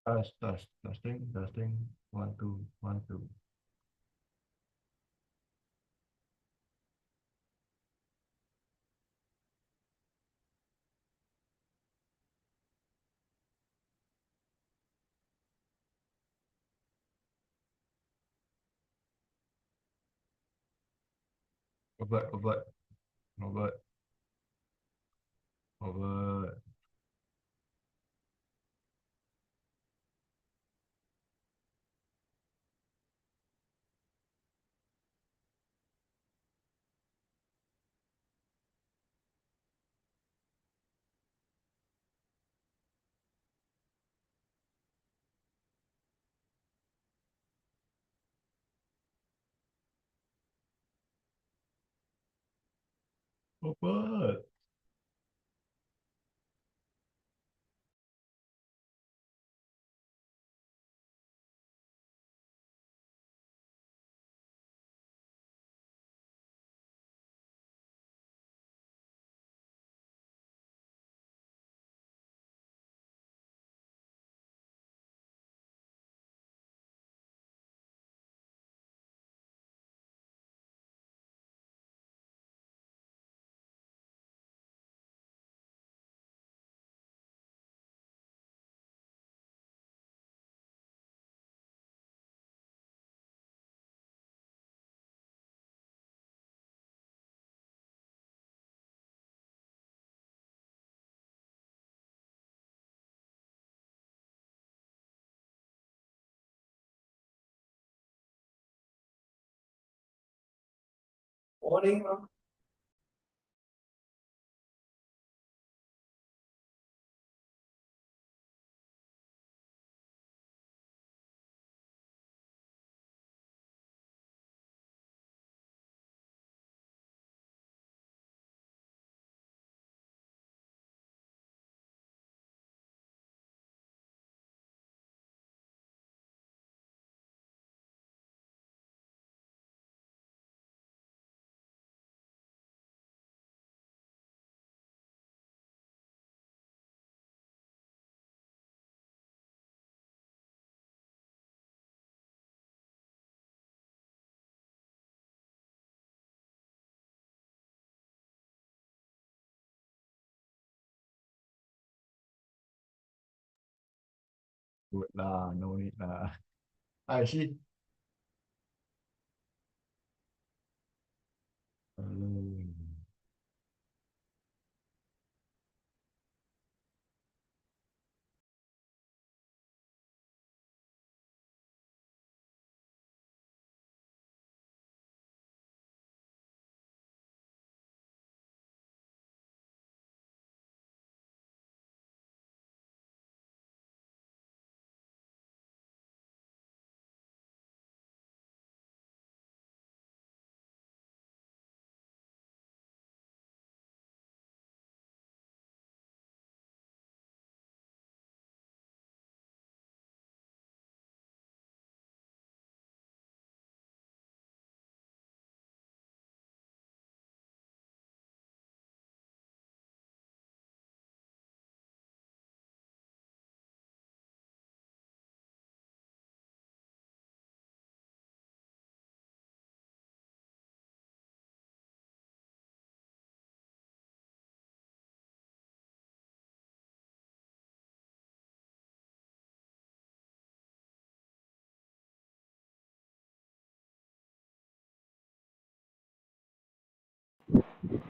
Testing. 1 2 1 2. Over. Over. Over. Over. Morning. Good lah, no need lah. I see.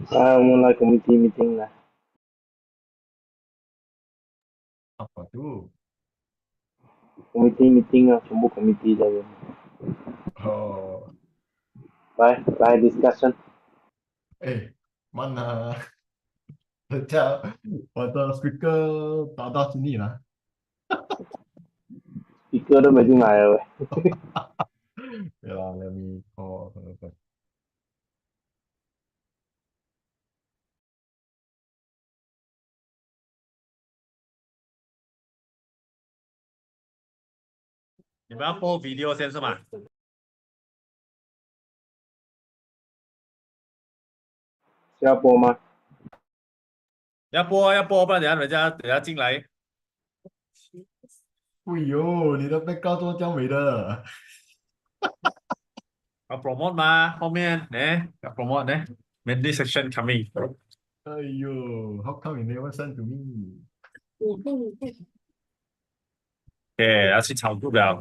Mulai committee meeting lah. Apa tu? Committee meeting lah, semua committee saja. Oh, By discussion. mana? Sejak pada speaker tak ada sini lah. Speaker tu baju ngai rồi. Yeah, let me call her first. 你们要播 video 先是吗？要播吗？要播，不然等下人家进来。哎呦，你的被告多娇美的。เอาโปรโมทมา后面เนี่ยกับโปรโมทเนี่ย Many section coming 哎呦，how come you never send to me？โอเคแล้วสิ炒 group แล้ว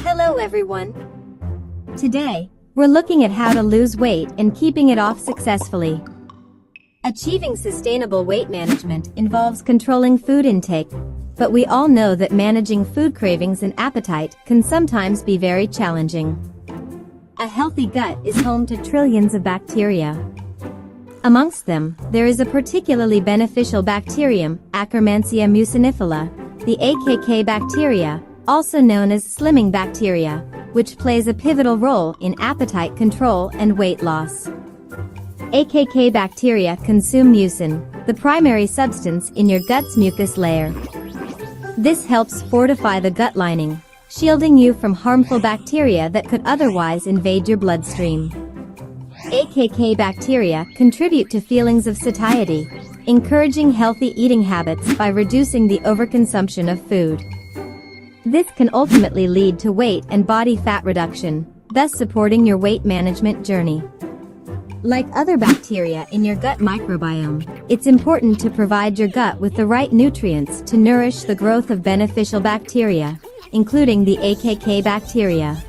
Hello, everyone. Today, we're looking at how to lose weight and keeping it off successfully. Achieving sustainable weight management involves controlling food intake, but we all know that managing food cravings and appetite can sometimes be very challenging. A healthy gut is home to trillions of bacteria. Amongst them, there is a particularly beneficial bacterium, Akkermansia mucinifila, the AKK bacteria, also known as slimming bacteria, which plays a pivotal role in appetite control and weight loss. AKK bacteria consume mucin, the primary substance in your gut's mucus layer. This helps fortify the gut lining, shielding you from harmful bacteria that could otherwise invade your bloodstream. AKK bacteria contribute to feelings of satiety, encouraging healthy eating habits by reducing the overconsumption of food. This can ultimately lead to weight and body fat reduction, thus supporting your weight management journey. Like other bacteria in your gut microbiome, it's important to provide your gut with the right nutrients to nourish the growth of beneficial bacteria, including the AKK bacteria.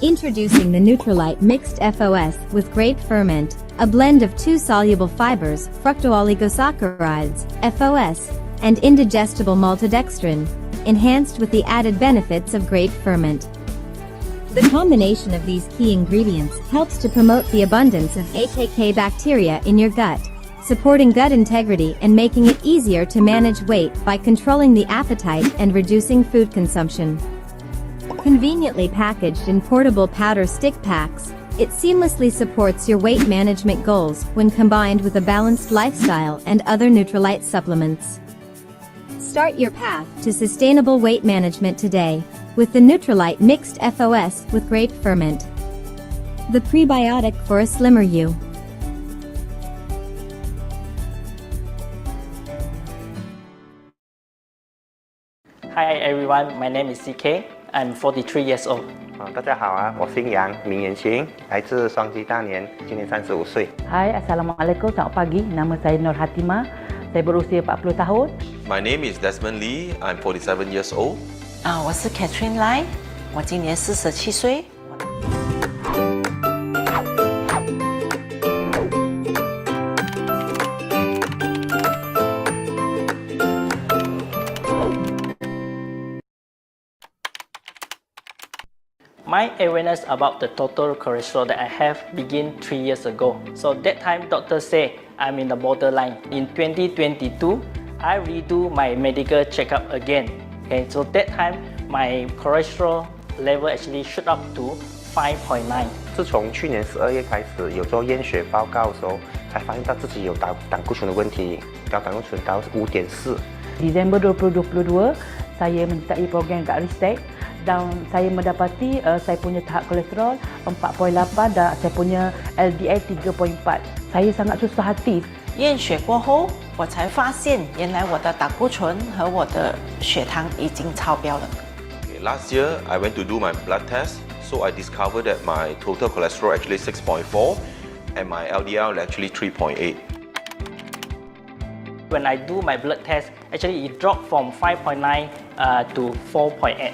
Introducing the Nutrilite Mixed FOS with grape ferment, a blend of two soluble fibers, fructooligosaccharides, FOS, and indigestible maltodextrin, enhanced with the added benefits of grape ferment. The combination of these key ingredients helps to promote the abundance of AKK bacteria in your gut, supporting gut integrity and making it easier to manage weight by controlling the appetite and reducing food consumption. Conveniently packaged in portable powder stick packs, it seamlessly supports your weight management goals when combined with a balanced lifestyle and other Nutrilite supplements. Start your path to sustainable weight management today with the Nutrilite Mixed FOS with grape ferment, the prebiotic for a slimmer you. Hi everyone, my name is CK. I'm 43 years old. 大家好啊，我姓杨，名延清，来自双溪大年，今年35岁。Hai, Assalamualaikum, selamat pagi. Nama saya Nur Hatimah. Saya berusia 40 tahun. My name is Desmond Lee. I'm 47 years old. 我是 Catherine Lai，我今年47岁。My awareness about the total cholesterol that I have began 3 years ago. So that time doctor say I'm in the borderline. In 2022, I redo my medical checkup again. Okay, so that time my cholesterol level actually shoot up to 5.9. 自从去年12月开始有做验血报告的时候，才发现到自己有胆固醇的问题，高胆固醇到5.4。Disember 2022, saya menyertai program kat Ristek dan saya mendapati saya punya tahap kolesterol 4.8 dan saya punya LDL 3.4. Saya sangat susah hati. 验血过后，我才发现原来我的胆固醇和我的血糖已经超标了。Last year, I went to do my blood test, so I discovered that my total cholesterol actually 6.4 and my LDL actually 3.8. When I do my blood test, actually it dropped from 5.9 to 4.8.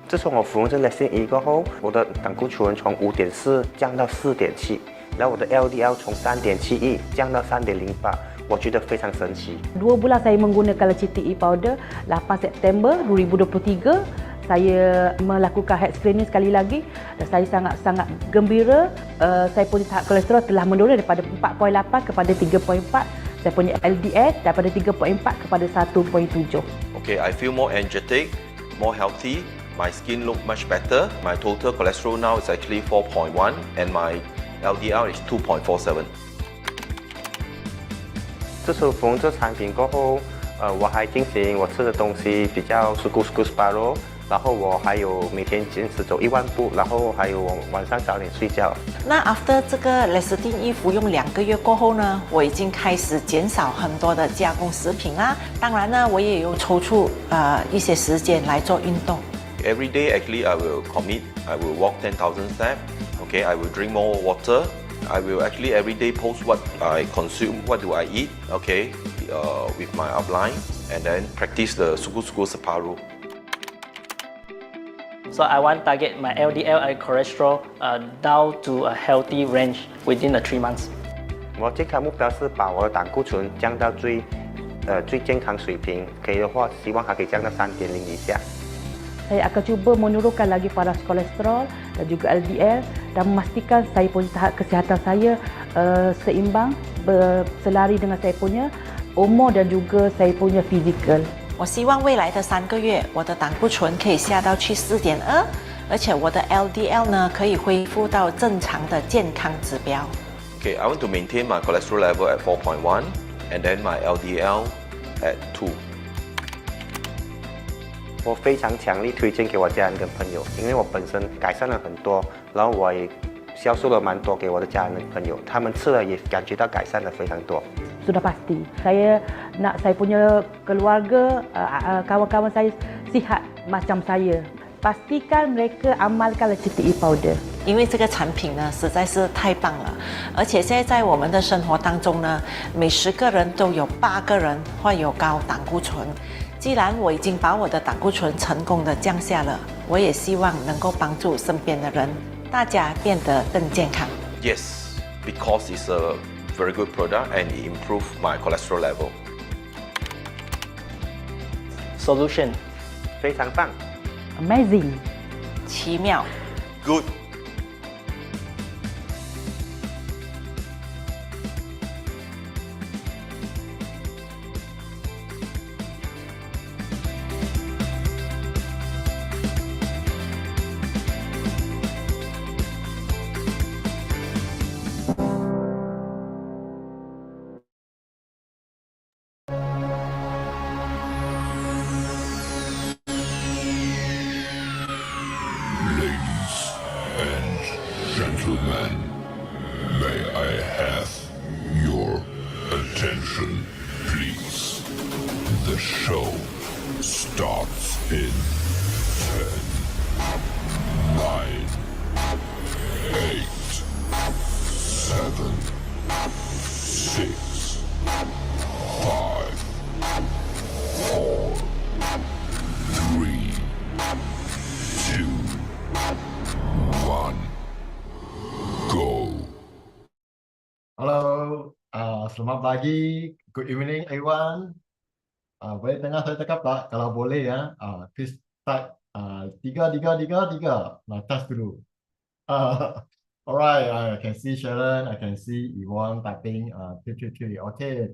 自从我服用这个线仪过后，我的胆固醇从5.4降到4.7，然后我的 LDL 从3.71降到3.08，我觉得非常神奇。2 bulan saya menggunakan LCTE powder, 8 September 2023, saya melakukan health screening sekali lagi dan saya sangat-sangat gembira. Saya punya tahap kolesterol telah menurun daripada 4.8 kepada 3.4. Saya punya LDL daripada 3.4 kepada 1.7. Okay, I feel more energetic, more healthy. My skin look much better. My total cholesterol now is actually 4.1 and my LDL is 2.47. 自从服用这产品过后，我还进行我吃的东西比较是 Gus Gus Baro，然后我还有每天坚持走10000步，然后还有晚上早点睡觉。那 after 这个 Lecithin 衣服用2个月过后呢，我已经开始减少很多的加工食品啦。当然呢，我也有抽出一些时间来做运动。Every day, actually, I will commit. I will walk 10,000 steps. Okay, I will drink more water. I will actually every day post what I consume, what do I eat. Okay, with my outline, and then practice the suku separuh. So I want target my LDL and cholesterol down to a healthy range within the 3 months. 我健康目标是把我的胆固醇降到最健康水平，可以的话，希望它可以降到3.0以下。Saya akan cuba menurunkan lagi paras kolesterol dan juga LDL dan memastikan saya punya tahap kesihatan saya seimbang, berselari dengan saya punya umur dan juga saya punya fizikal. 我希望未来的3个月，我的胆固醇可以下到去4.2，而且我的 LDL 呢可以恢复到正常的健康指标。Okay, I want to maintain my cholesterol level at 4.1 and then my LDL at 2. 我非常强力推荐给我家人跟朋友，因为我本身改善了很多，然后我也销售了蛮多给我的家人跟朋友，他们吃了也感觉到改善了非常多。Sudah pasti. Saya nak saya punya keluarga, kawan-kawan saya sihat macam saya. Pastikan mereka amalkan Lecithin E powder. 因为这个产品呢实在是太棒了，而且现在在我们的生活当中呢，每10个人都有8个人患有高胆固醇。既然我已经把我的胆固醇成功的降下了，我也希望能够帮助身边的人，大家变得更健康。Yes, because it's a very good product and it improves my cholesterol level. Solution. 非常棒。Amazing. 奇妙。Good. Gentlemen, may I have your attention, please? The show starts in 10, 9, 8, 7, 6, 5, 4, 3, 2, 1. Go. Hello, selamat pagi, good evening everyone. Boleh dengar saya cakap tak? Kalau boleh ya, please type 3. Nah, test dulu. Alright, I can see Sharon, I can see Yvonne typing 3. Okay.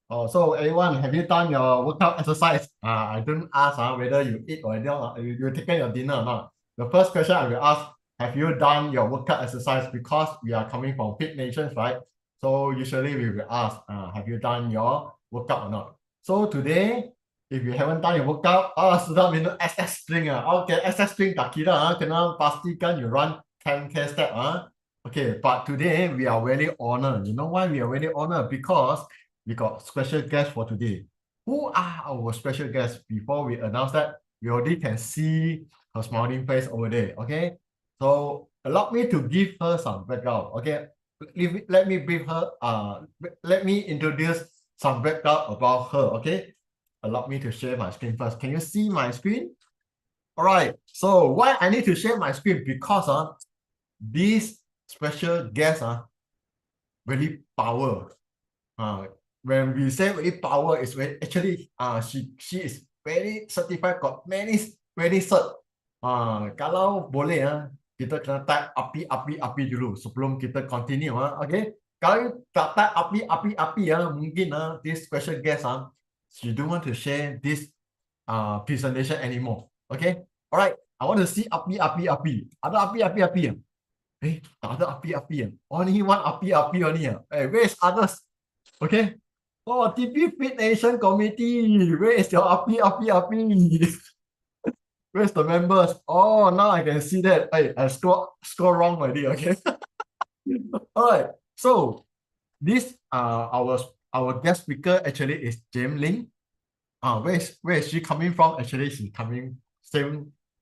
So everyone, have you done your workout exercise? I don't ask whether you eat or not, you taken your dinner or not. The first question I will ask, have you done your workout exercise? Because we are coming from FitNation, right? So usually we will ask, have you done your workout or not? So today, if you haven't done your workout, sudah minum SS string. Okay, SS string tak kira, kena pastikan you run 10K step. Okay, but today we are very honored. You know why we are very honored? Because we got special guests for today. Who are our special guests? Before we announce that, we already can see her smiling face over there. Okay. So allow me to give her some background. Okay, let me brief her. Let me introduce some background about her. Okay, allow me to share my screen first. Can you see my screen? All right. So why I need to share my screen? Because this special guest very power. When we say very power, is very actually she is very certified. Got many cert. Kalau boleh kita kena type api dulu sebelum kita continue. Okay, kalau tak type api mungkin this special guest she don't want to share this presentation anymore. Okay, alright, I want to see api. Ada api tak ada api. Only one api only. Where is others? Okay, oh, TPFitNation committee, where is your api? Where's the members? Oh, now I can see that. Hey, I scroll wrong already. Okay. All right. So this our guest speaker actually is James Ling. Where is she coming from? Actually, she's coming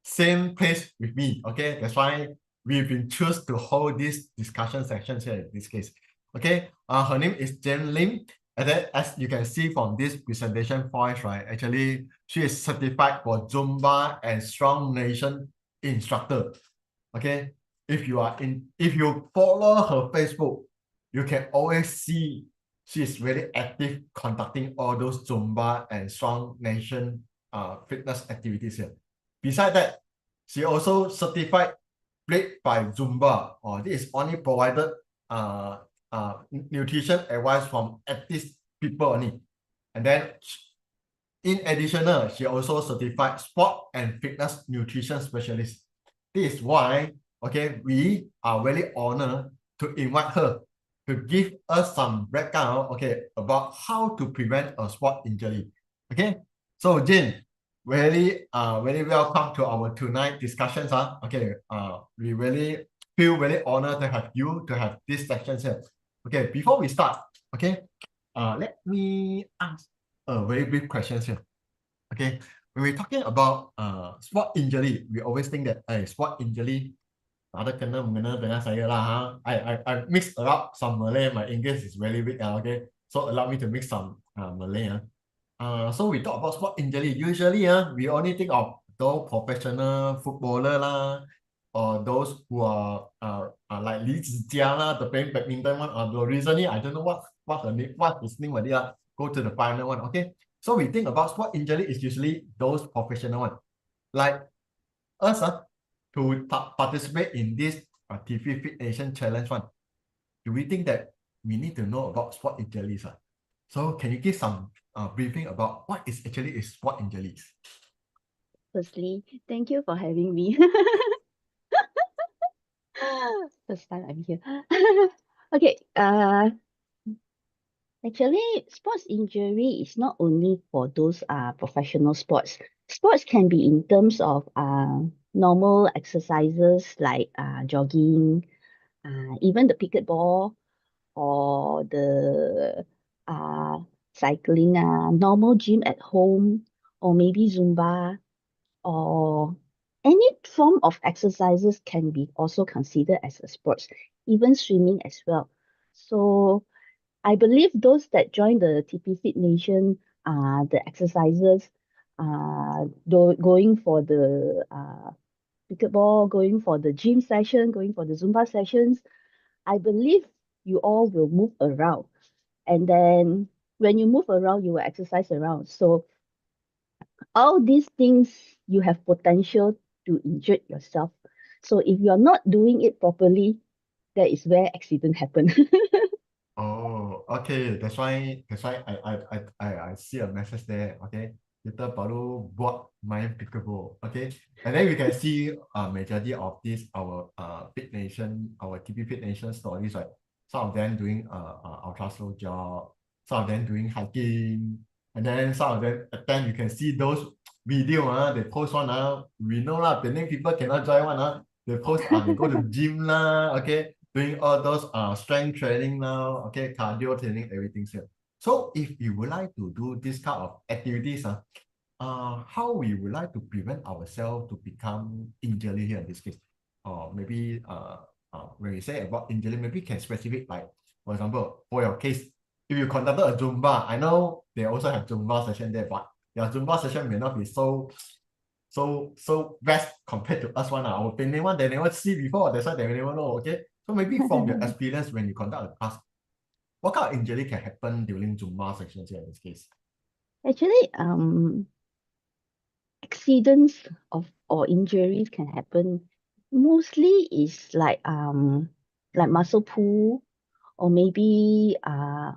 same place with me. Okay, that's why we've been choose to hold this discussion section here in this case. Okay, her name is Jen Lim, and then as you can see from this presentation points, right? Actually, she is certified for Zumba and Strong Nation instructor. Okay, if you follow her Facebook, you can always see she's very active conducting all those Zumba and Strong Nation fitness activities here. Besides that, she also certified Plate by Zumba. This is only provided nutrition advice from active people only. And then in addition, she also certified sport and fitness nutrition specialist. This is why, okay, we are very honored to invite her to give us some background, okay, about how to prevent a sport injury. Okay, so Jin, very welcome to our tonight discussions. Okay, we really feel very honored to have you to have this section here. Okay, before we start, okay, let me ask a very brief question here. Okay, when we're talking about sport injury, we always think that sport injury ada kena mengena dengan saya lah ha. I mix around some Malay. My English is very weak. Okay, so allow me to mix some Malay. So we talk about sport injury. Usually we only think of those professional footballer lah, or those who are like Li Zijia lah, the playing badminton one. Recently I don't know what his name was. Go to the final one. Okay, so we think about sport injury is usually those professional one, like us to participate in this TPFitNation challenge one. Do we think that we need to know about sport injuries? So can you give some briefing about what is actually is sport injuries? Firstly, thank you for having me. First time I'm here. Okay, actually, sports injury is not only for those professional sports. Sports can be in terms of normal exercises like jogging, even the pickleball or the cycling, normal gym at home, or maybe Zumba, or any form of exercises can be also considered as a sports, even swimming as well. So I believe those that join the TPFitNation, the exercises, going for the pickleball, going for the gym session, going for the Zumba sessions, I believe you all will move around. And then when you move around, you will exercise around. So all these things, you have potential to injure yourself. So if you're not doing it properly, that is where accident happen. Oh, okay. That's why I see a message there. Okay, kita baru buat main pickleball. Okay, and then we can see majority of this our FitNation, our TPFitNation stories, right? Some of them doing ultra slow jog, some of them doing hiking, and then some of them attend. You can see those video they post one we know lah. The name people cannot join one they post they go to gym lah. Okay, doing all those strength training now, okay, cardio training, everything here. So if you would like to do this kind of activities, how we would like to prevent ourselves to become injury here in this case? Or maybe when we say about injury, maybe can specific, like for example, for your case, if you conducted a Zumba, I know they also have Zumba session there, but your Zumba session may not be so best compared to us one. Our opinion one, they never see before, that's why they never know. Okay, so maybe from your experience when you conduct a class, what kind of injury can happen during Zumba sessions here in this case? Actually, accidents or injuries can happen. Mostly is like muscle pull, or maybe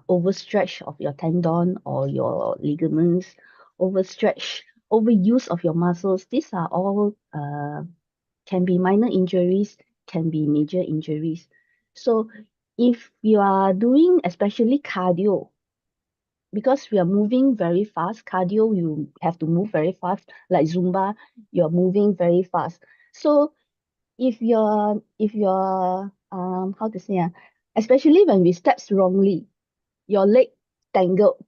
overstretch of your tendon or your ligaments, overstretch, overuse of your muscles. These are all can be minor injuries, can be major injuries. So if you are doing especially cardio, because we are moving very fast. Cardio, you have to move very fast. Like Zumba, you're moving very fast. So if you're how to say, especially when we steps wrongly, your leg tangled,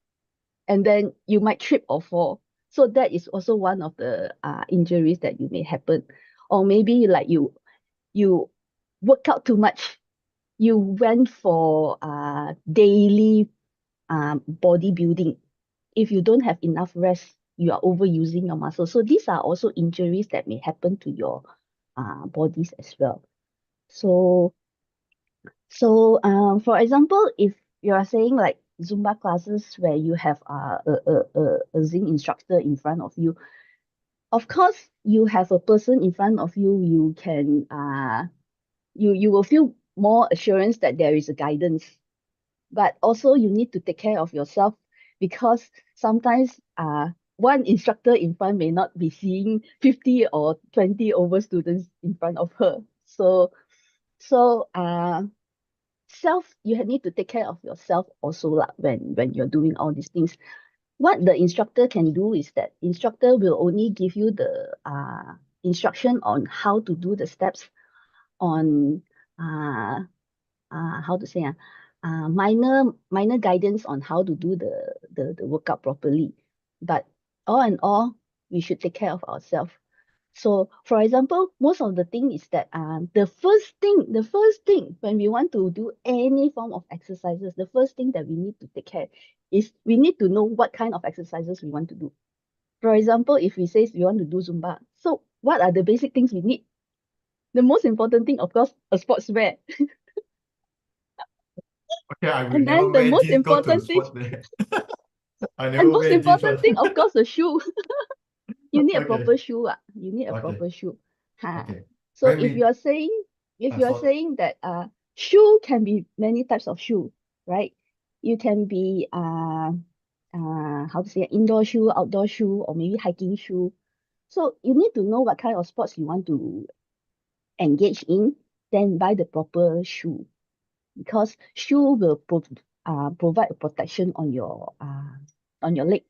and then you might trip or fall. So that is also one of the injuries that you may happen. Or maybe like you work out too much. You went for daily bodybuilding. If you don't have enough rest, you are overusing your muscle. So these are also injuries that may happen to your bodies as well. So for example, if you are saying like Zumba classes where you have a Zing instructor in front of you, of course you have a person in front of you, you can you will feel more assurance that there is a guidance. But also you need to take care of yourself, because sometimes one instructor in front may not be seeing 50 or 20 over students in front of her. So you need to take care of yourself also lah, when you're doing all these things. What the instructor can do is that instructor will only give you the instruction on how to do the steps, on how to say minor guidance on how to do the workout properly. But all in all, we should take care of ourselves. So for example, most of the thing is that the first thing when we want to do any form of exercises, the first thing that we need to take care is we need to know what kind of exercises we want to do. For example, if we say we want to do Zumba, so what are the basic things we need? The most important thing, of course, a sportswear. Okay, I will And never then the wear most jeans go to important thing, sport there. I and never most wear jeans important one. thing, of course, the shoe. You need a Okay, proper shoe. You need a okay, proper shoe. okay. So When if we you are saying so that shoe can be many types of shoe, right? You can be how to say, indoor shoe, outdoor shoe, or maybe hiking shoe. So you need to know what kind of sports you want to engage in, then buy the proper shoe, because shoe will provide a protection on your leg.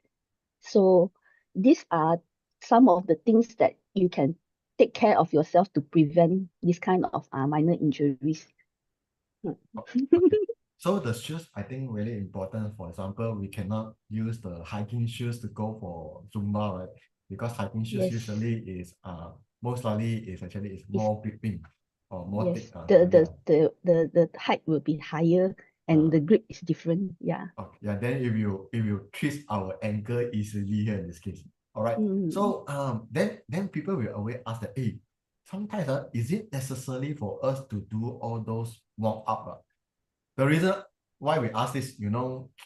So these are some of the things that you can take care of yourself to prevent this kind of minor injuries. okay. So the shoes, I think, really important. For example, we cannot use the hiking shoes to go for Zumba, right? Because hiking shoes Yes, usually is most likely is actually is it's, more gripping or more thick. yes, the height will be higher and uh, the grip is different. Yeah. Okay, yeah, then if you twist our ankle easily here in this case. All right. Mm. So then people will always ask that, hey, sometimes is it necessary for us to do all those warm up? The reason why we ask this,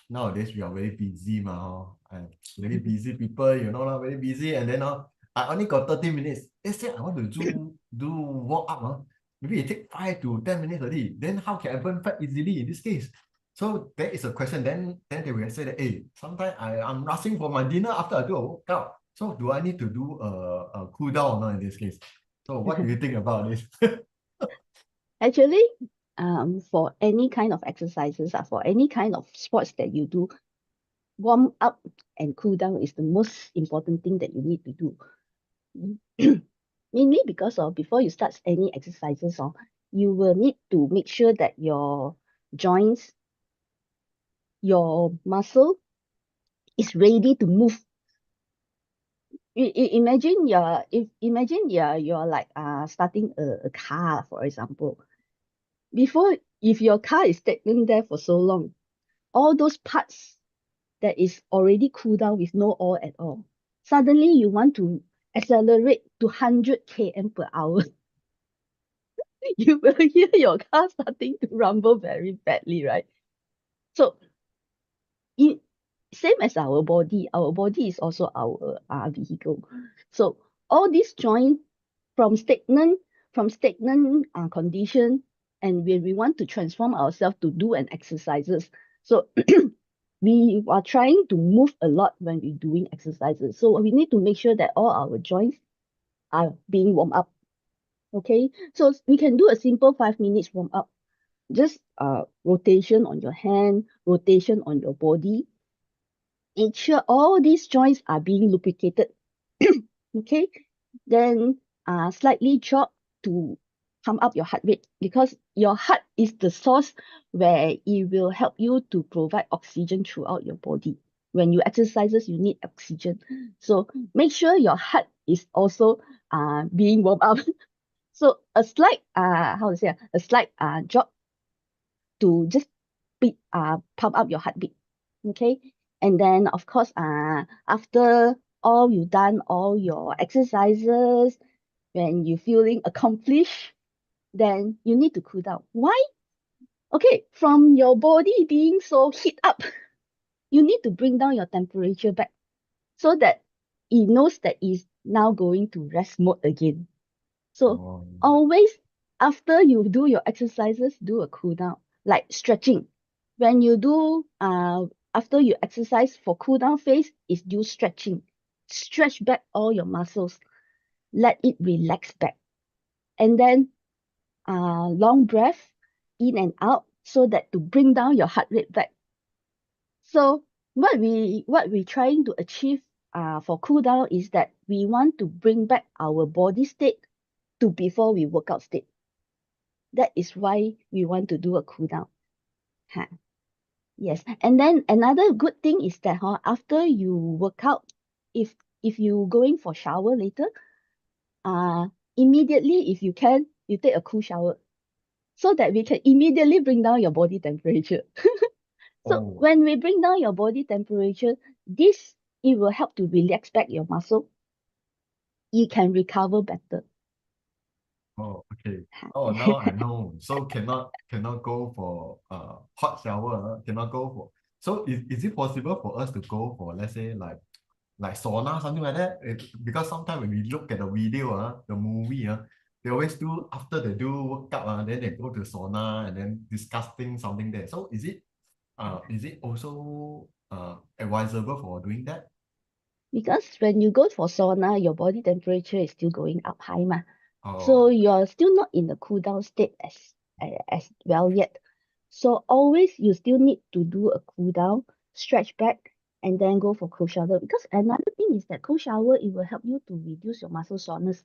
nowadays we are very busy, and very busy people, lah, very busy, and then I only got 30 minutes. Let's say I want to do warm up, maybe it take 5 to 10 minutes already. Then how can I burn fat easily in this case? So that is a question. Then they will say that, hey, sometimes I'm rushing for my dinner after I do a workout. So do I need to do a cool down or not in this case? So what do you think about this? Actually, for any kind of exercises, for any kind of sports that you do, warm up and cool down is the most important thing that you need to do. Mainly because before you start any exercises, you will need to make sure that your joints, your muscle is ready to move. Imagine you're like starting a car, for example. If your car is stagnant there for so long, all those parts that is already cooled down with no oil at all, suddenly you want to accelerate to 100 km per hour. You will hear your car starting to rumble very badly, right? So same as our body is also our vehicle. So all these joints from stagnant condition, and when we want to transform ourselves to do an exercises, so we are trying to move a lot when we're doing exercises. So we need to make sure that all our joints are being warmed up. Okay, so we can do a simple 5 minutes warm up. Just rotation on your hand, rotation on your body. make sure all these joints are being lubricated. Okay, then slightly jog to pump up your heart rate, because your heart is the source where it will help you to provide oxygen throughout your body. When you exercises, you need oxygen. So make sure your heart is also being warmed up. So a slight a slight jog to just pump up your heartbeat. Okay, and then of course after all you done all your exercises, when you feeling accomplished, then you need to cool down. Why? Okay, from your body being so heat up, you need to bring down your temperature back so that it knows that it's now going to rest mode again. So always after you do your exercises, do a cool down, like stretching. When you do after you exercise for cool down phase, is do stretching. Stretch back all your muscles. Let it relax back. And then long breath in and out so that to bring down your heart rate back. So what we trying to achieve for cool down is that we want to bring back our body state to before we workout state. That is why we want to do a cool down. Yes, and then another good thing is that after you work out, if you going for shower later, immediately if you can, you take a cool shower, so that we can immediately bring down your body temperature. So when we bring down your body temperature, it will help to relax back your muscle. You can recover better. Oh, okay. Oh, now I know. So cannot go for hot shower. Cannot go for. So is it possible for us to go for, let's say, like sauna, something like that? Because sometimes when we look at the video, the movie, they always do, after they do workout, then they go to sauna and then discussing something there. So is it also advisable for doing that? Because when you go for sauna, your body temperature is still going up high, so you're still not in the cool down state as well yet. So always you still need to do a cool down, stretch back, and then go for cold shower. Because another thing is that cold shower, it will help you to reduce your muscle soreness.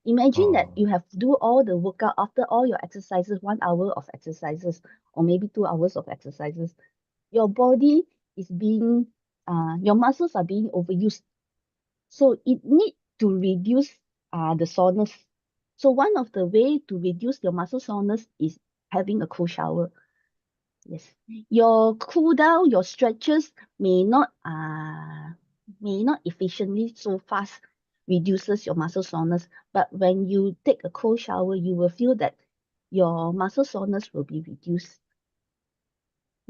Imagine that you have to do all the workout after all your exercises, 1 hour of exercises, or maybe 2 hours of exercises. Your body is being, your muscles are being overused. So it need to reduce the soreness. So one of the way to reduce your muscle soreness is having a cool shower. Yes, your cool down, your stretches may not efficiently so fast reduces your muscle soreness, but when you take a cold shower, you will feel that your muscle soreness will be reduced.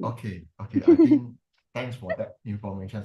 Okay, I think thanks for that information.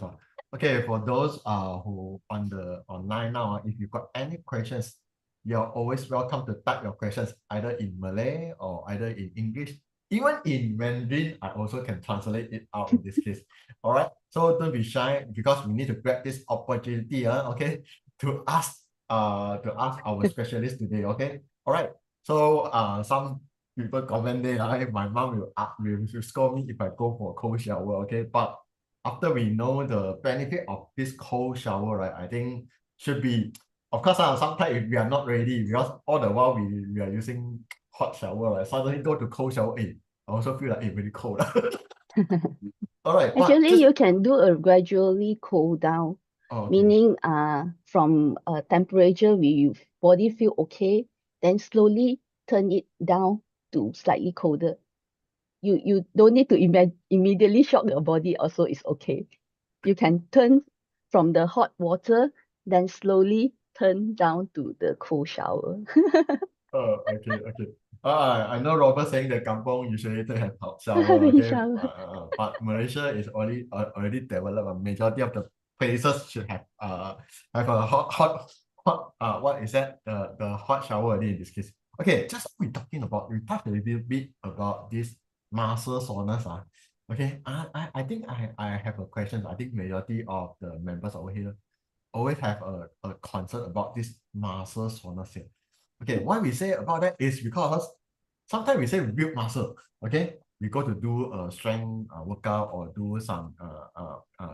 Okay, for those who on the online now, if you've got any questions, you're always welcome to type your questions either in Malay or either in English. Even in Mandarin, I also can translate it out in this case. All right, so don't be shy, because we need to grab this opportunity, okay, to ask our specialist today. Okay, all right. So some people comment there, my mom will scold me if I go for a cold shower, okay? But after we know the benefit of this cold shower, right, I think should be, of course, sometimes if we are not ready, because all the while we are using hot shower, right, suddenly go to cold shower, I also feel like very cold. All right, actually, you can do a gradually cool down. Meaning from temperature your body feel okay, then slowly turn it down to slightly colder. You don't need to immediately shock your body, also is okay. You can turn from the hot water, then slowly turn down to the cold shower. Okay. I know Robert saying that Kampong usually to have hot shower, okay? But Malaysia is already developed. A majority of the places should have a hot what is that? The hot shower already in this case. Okay, just we talked a little bit about this muscle soreness. Okay, I think I have a question. I think majority of the members over here always have a concern about this muscle soreness here. Okay, why we say about that is because sometimes we say we build muscle. Okay, we go to do a strength workout or do some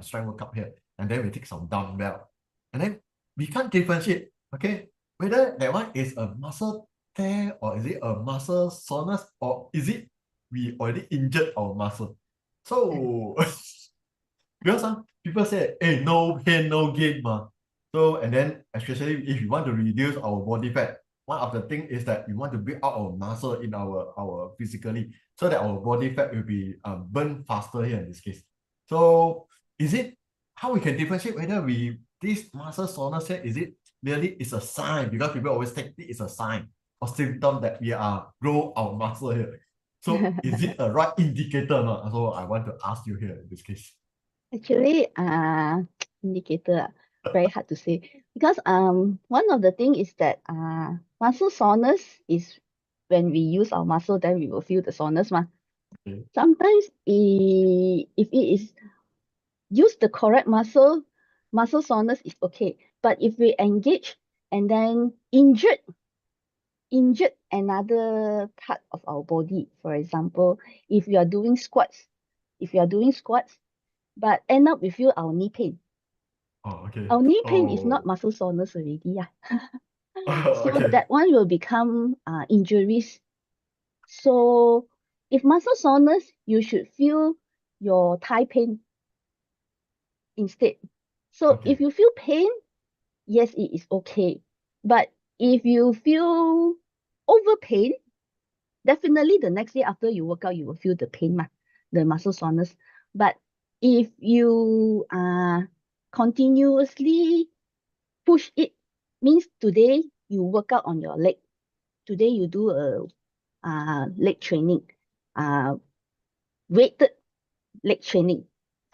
strength workout here, and then we take some dumbbell, and then we can't differentiate, okay, whether that one is a muscle tear or is it a muscle soreness or is it we already injured our muscle. So because people say, hey, no pain, no gain, ma. So, and then especially if you want to reduce our body fat, one of the things is that we want to build out our muscle in our physically, so that our body fat will be burned faster here in this case. So is it how we can differentiate whether this muscle soreness here, is it really is a sign, because people always take it as a sign or symptom that we are grow our muscle here. So is it a right indicator or not? So I want to ask you here in this case. Actually, indicator, very hard to say, because one of the thing is that muscle soreness is when we use our muscle, then we will feel the soreness, ma. Okay. Sometimes if it is use the correct muscle soreness is okay. But if we engage and then injured another part of our body, for example, if you are doing squats, but end up we feel our knee pain. Oh, okay. Our knee pain is not muscle soreness already, yeah. So Okay. that one will become injuries. So if muscle soreness, you should feel your thigh pain instead. So Okay. if you feel pain, yes, it is okay. But if you feel over pain, definitely the next day after you work out, you will feel the pain, the muscle soreness. But if you continuously push it, means today you work out on your leg. Today you do a leg training, weighted leg training,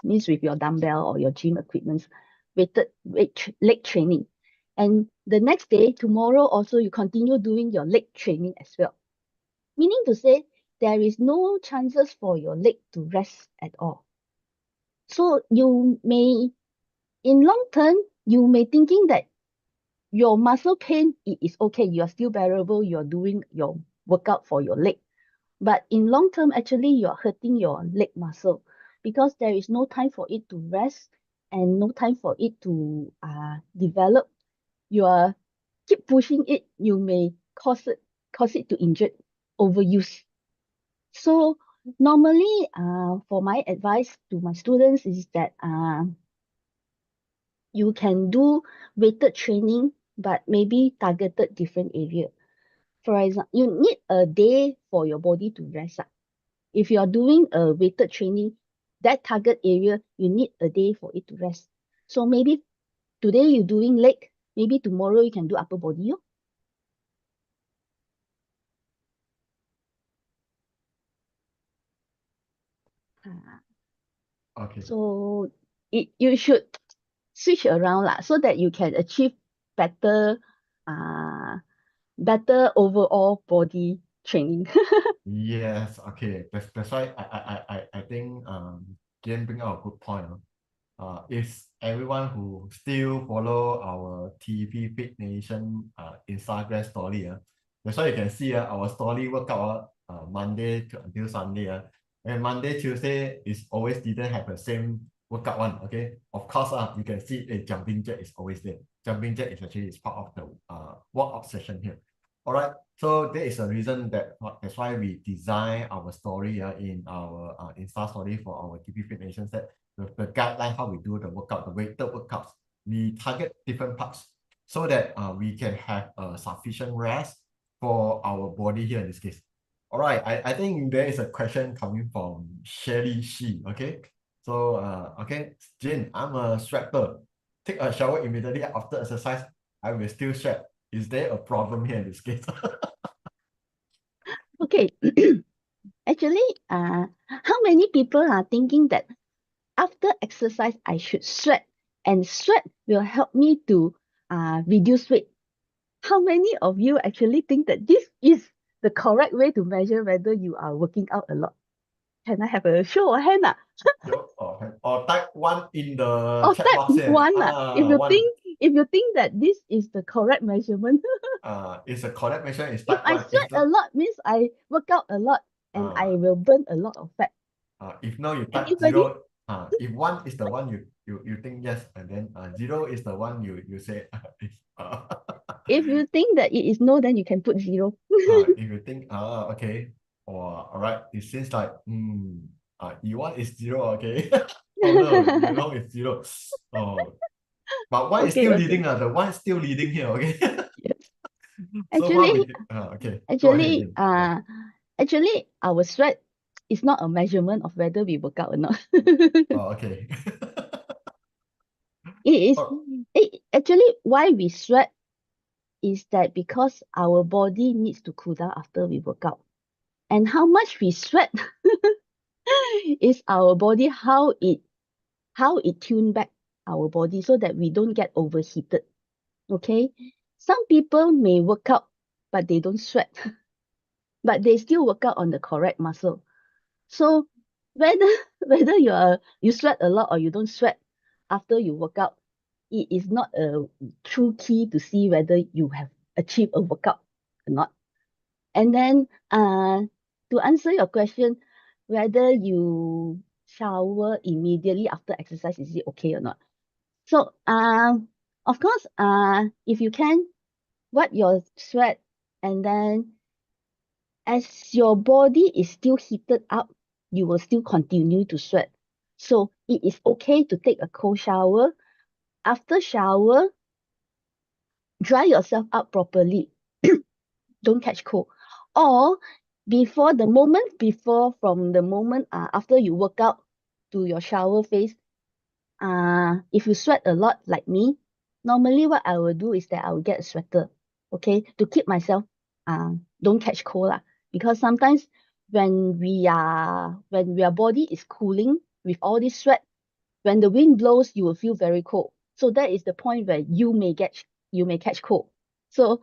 means with your dumbbell or your gym equipment, leg training. And the next day, tomorrow also, you continue doing your leg training as well. Meaning to say, there is no chances for your leg to rest at all. So you may, in long term, you may thinking that your muscle pain, it is okay, you are still bearable, you're doing your workout for your leg. But in long term, actually, you're hurting your leg muscle because there is no time for it to rest and no time for it to develop. You are keep pushing it, you may cause it to injure, overuse. So normally, for my advice to my students is that you can do weighted training, but maybe targeted different area. For example, you need a day for your body to rest up. If you are doing a weighted training, that target area, you need a day for it to rest. So maybe today you're doing leg, maybe tomorrow you can do upper body. Okay. So you should switch around lah, so that you can achieve better overall body training. Yes, okay. That's why I think Jen bring out a good point. Is everyone who still follow our TPFitNation Instagram story. That's why you can see our story workout Monday to until Sunday. And Monday, Tuesday is always didn't have the same workout one. Okay. Of course, you can see a jumping jack is always there. Jumping jack is actually part of the workout session here. All right. So there is a reason that's why we design our story in our Insta story for our TPFitNation set. The guideline how we do the workout, the weighted workouts, we target different parts so that we can have a sufficient rest for our body here in this case. All right, I think there is a question coming from Shelly Shi. Okay, so okay, Jane, I'm a sweater. Take a shower immediately after exercise. I will still sweat. Is there a problem here in this case? Okay. Actually, how many people are thinking that after exercise I should sweat, and sweat will help me to reduce weight? How many of you actually think that this is the correct way to measure whether you are working out a lot? Can I have a show of hand? or type 1 in the Or chat type box here. 1. If you One. if you think that this is the correct measurement. It's a correct measurement. It's If type I 1. sweat a lot means I work out a lot and I will burn a lot of fat. If now you And type 0, If one is the one you think yes, and then zero is the one you say If you think that it is no, then you can put 0. if you think okay, or all right, it seems like E1 is 0, okay. Oh no, you know it's 0. Oh, but one is Okay, still okay. leading. The one is still leading here, okay. Yes. So far Actually, okay, go ahead again. actually, our sweat is not a measurement of whether we work out or not. Oh, okay. It is Oh, actually why we sweat is that because our body needs to cool down after we work out. And how much we sweat is our body, how it tune back our body so that we don't get overheated. Okay? Some people may work out, but they don't sweat. But they still work out on the correct muscle. So whether whether you sweat a lot or you don't sweat after you work out, it is not a true key to see whether you have achieved a workout or not. And then to answer your question, whether you shower immediately after exercise, is it okay or not? So of course, if you can, wipe your sweat, and then as your body is still heated up, you will still continue to sweat. So it is okay to take a cold shower. After shower, dry yourself up properly. Don't catch cold. Or from the moment after you work out to your shower phase, if you sweat a lot like me, normally what I will do is that I will get a sweater, okay, to keep myself don't catch cold lah. Because sometimes when our body is cooling with all this sweat, when the wind blows, you will feel very cold. So that is the point where you may catch cold. So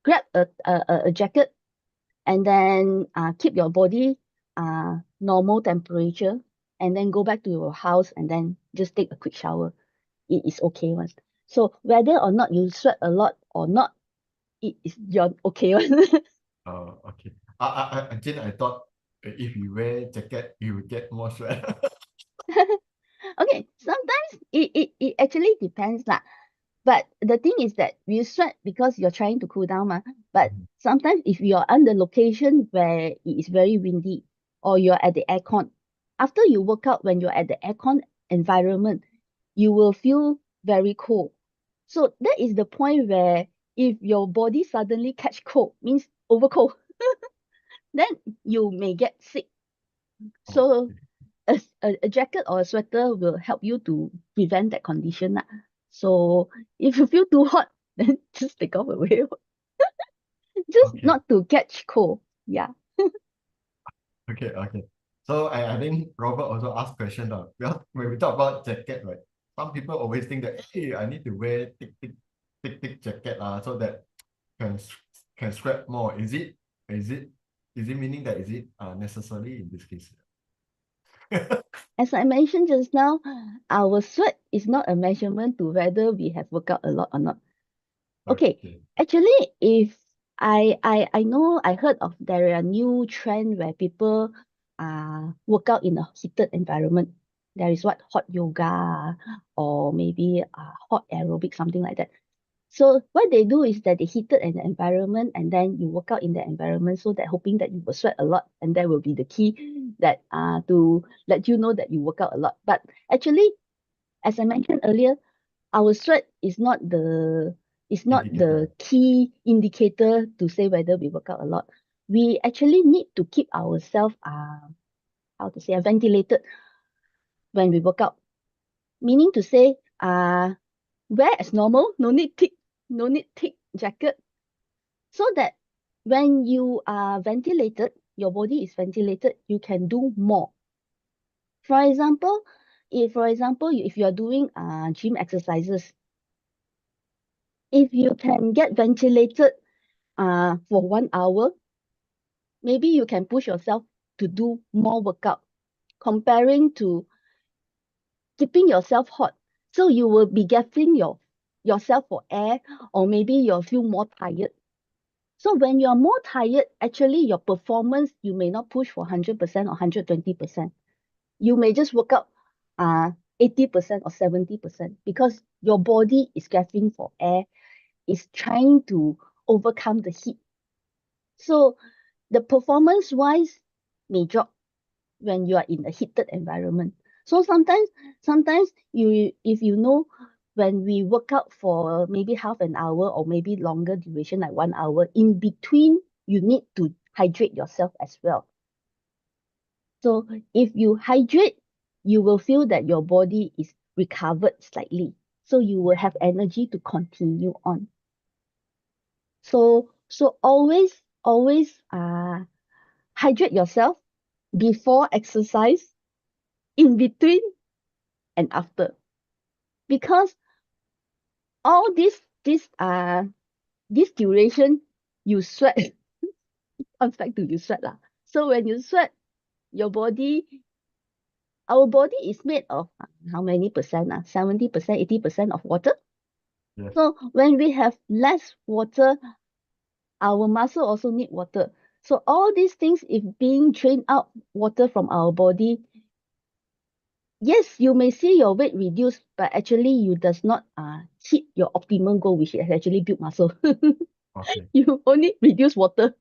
grab a jacket, and then keep your body normal temperature, and then go back to your house and then just take a quick shower. It is okay one. So whether or not you sweat a lot or not, it is your okay one. oh, okay. Again, I thought if you wear jacket, you will get more sweat. Okay, sometimes it actually depends lah. But the thing is that you sweat because you're trying to cool down ma. But sometimes if you're on the location where it is very windy, or you're at the aircon, after you work out, when you're at the aircon environment, you will feel very cold. So that is the point where if your body suddenly catch cold, means over cold, then you may get sick. So a jacket or a sweater will help you to prevent that condition lah. So if you feel too hot, then just take off away. Just Okay. not to catch cold. Yeah. Okay, okay. So I think Robert also asked question because when we talk about jacket, right? Some people always think that hey, I need to wear thick jacket so that can sweat more. Is it meaning that is it necessary in this case? As I mentioned just now, our sweat is not a measurement to whether we have worked out a lot or not. Okay. Actually, if I know I heard of there are new trend where people work out in a heated environment. There is what hot yoga or maybe hot aerobic, something like that. So what they do is that they heated an environment, and then you work out in the environment, so that hoping that you will sweat a lot, and that will be the key that to let you know that you work out a lot. But actually, as I mentioned earlier, our sweat is not the key indicator to say whether we work out a lot. We actually need to keep ourselves ventilated when we work out. Meaning to say, wear as normal, no need thick jacket, so that when you are ventilated, your body is ventilated, you can do more. For example, if you are doing gym exercises, if you can get ventilated for 1 hour, maybe you can push yourself to do more workout, comparing to keeping yourself hot. So you will be getting yourself for air, or maybe you'll feel more tired. So when you're more tired, actually your performance, you may not push for 100% or 120%. You may just work out 80% or 70% because your body is gasping for air, is trying to overcome the heat. So the performance wise may drop when you are in a heated environment. So sometimes you if you know when we work out for maybe half an hour or maybe longer duration like 1 hour, in between you need to hydrate yourself as well. So if you hydrate, you will feel that your body is recovered slightly. So you will have energy to continue on. So always hydrate yourself before exercise, in between and after. Because all this duration you sweat comes back to you sweat lah. So when you sweat, our body is made of how many percent? 70%, 80% of water. Yes. So when we have less water, our muscle also need water. So all these things, if being drained out water from our body, yes, you may see your weight reduce, but actually you does not hit your optimum goal, which is actually build muscle. Okay. You only reduce water,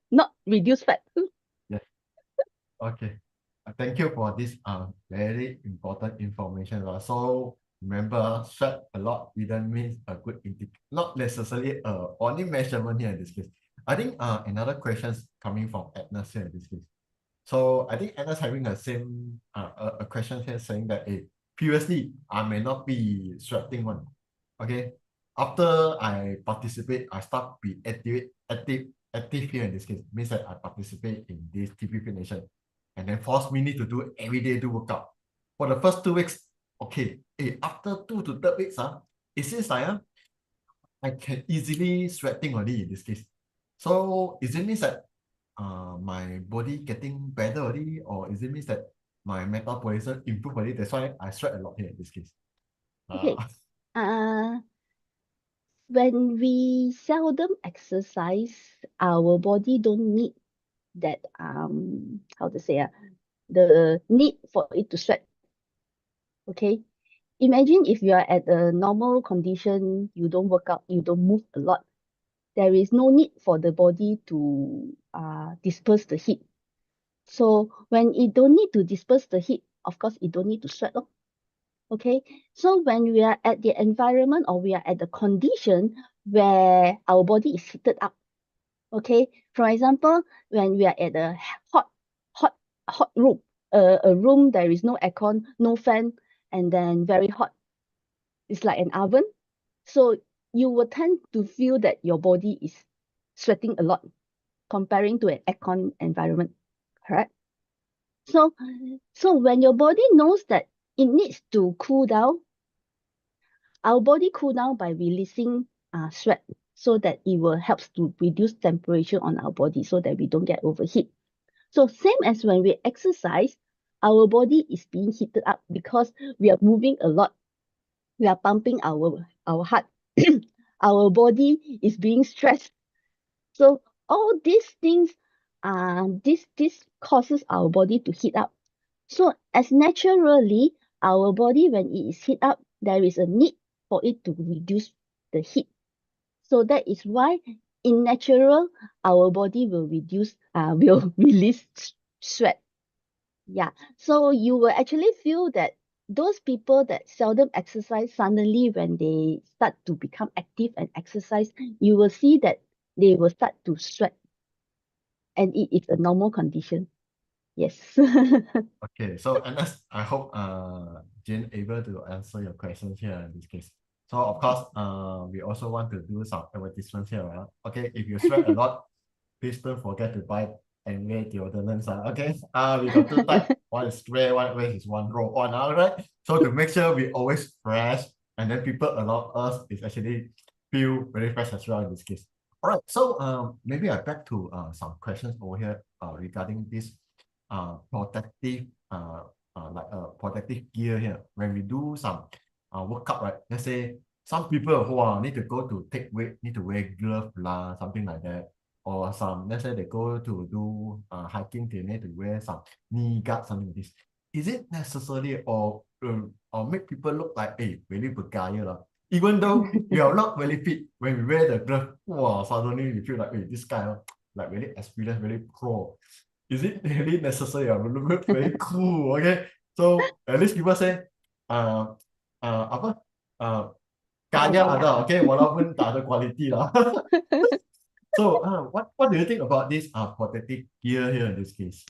not reduce fat. Yes. Okay. Thank you for this very important information. So remember, sweat a lot didn't mean a good indicator, not necessarily only measurement here in this case. I think another questions coming from Agnes here in this case. So I think Agnes having the same a question here saying that previously I may not be sweating one. Okay. After I participate, I start be active here in this case. Means that I participate in this TPFitNation and then force me need to do every day to workout. For the first 2 weeks, okay. After 2 to 3 weeks, it seems like I can easily sweating already in this case. So is it means that my body getting better already, or is it means that my metabolism improve already? That's why I sweat a lot here in this case. Okay. When we seldom exercise, our body don't need that how to say the need for it to sweat. Okay. Imagine if you are at a normal condition, you don't work out, you don't move a lot. There is no need for the body to disperse the heat. So when it don't need to disperse the heat, of course it don't need to sweat. Okay. So when we are at the environment or we are at the condition where our body is heated up. Okay. For example, when we are at a hot room, a room there is no aircon, no fan, and then very hot. It's like an oven. So you will tend to feel that your body is sweating a lot comparing to an aircon environment. Correct? So when your body knows that it needs to cool down, our body cool down by releasing sweat so that it will helps to reduce temperature on our body so that we don't get overheat. So same as when we exercise, our body is being heated up because we are moving a lot. We are pumping our heart. Our body is being stressed. So all these things, this causes our body to heat up. So as naturally, our body when it is heat up, there is a need for it to reduce the heat. So that is why in natural, our body will will release sweat. Yeah. So you will actually feel that those people that seldom exercise, suddenly when they start to become active and exercise, you will see that they will start to sweat. And it is a normal condition. Yes. Okay, so Agnes, I hope Jane able to answer your questions here in this case. So of course, we also want to do some advertisements here. Okay, if you sweat a lot, please don't forget to buy anyway deodorants. Okay, we got 2 types. One is spray, one is one roll on. All right. So to make sure we always fresh, and then people around us is actually feel very fresh as well in this case. All right. So maybe I back to some questions over here regarding this protective like protective gear here when we do some workout, right? Let's say some people who need to go to take weight need to wear glove lah, something like that, or some let's say they go to do hiking, they need to wear some knee guard, something like this. is it necessary or make people look like, hey, really bergaya lah? Even though you are not really fit, when we wear the glove, wow, suddenly you feel like, hey, this guy like really experienced, really pro. Is it really necessary? Look very cool, okay? So at least people say, apa? Kaya ada, okay, walaupun tak ada quality lah. So, what do you think about this protective gear here in this case?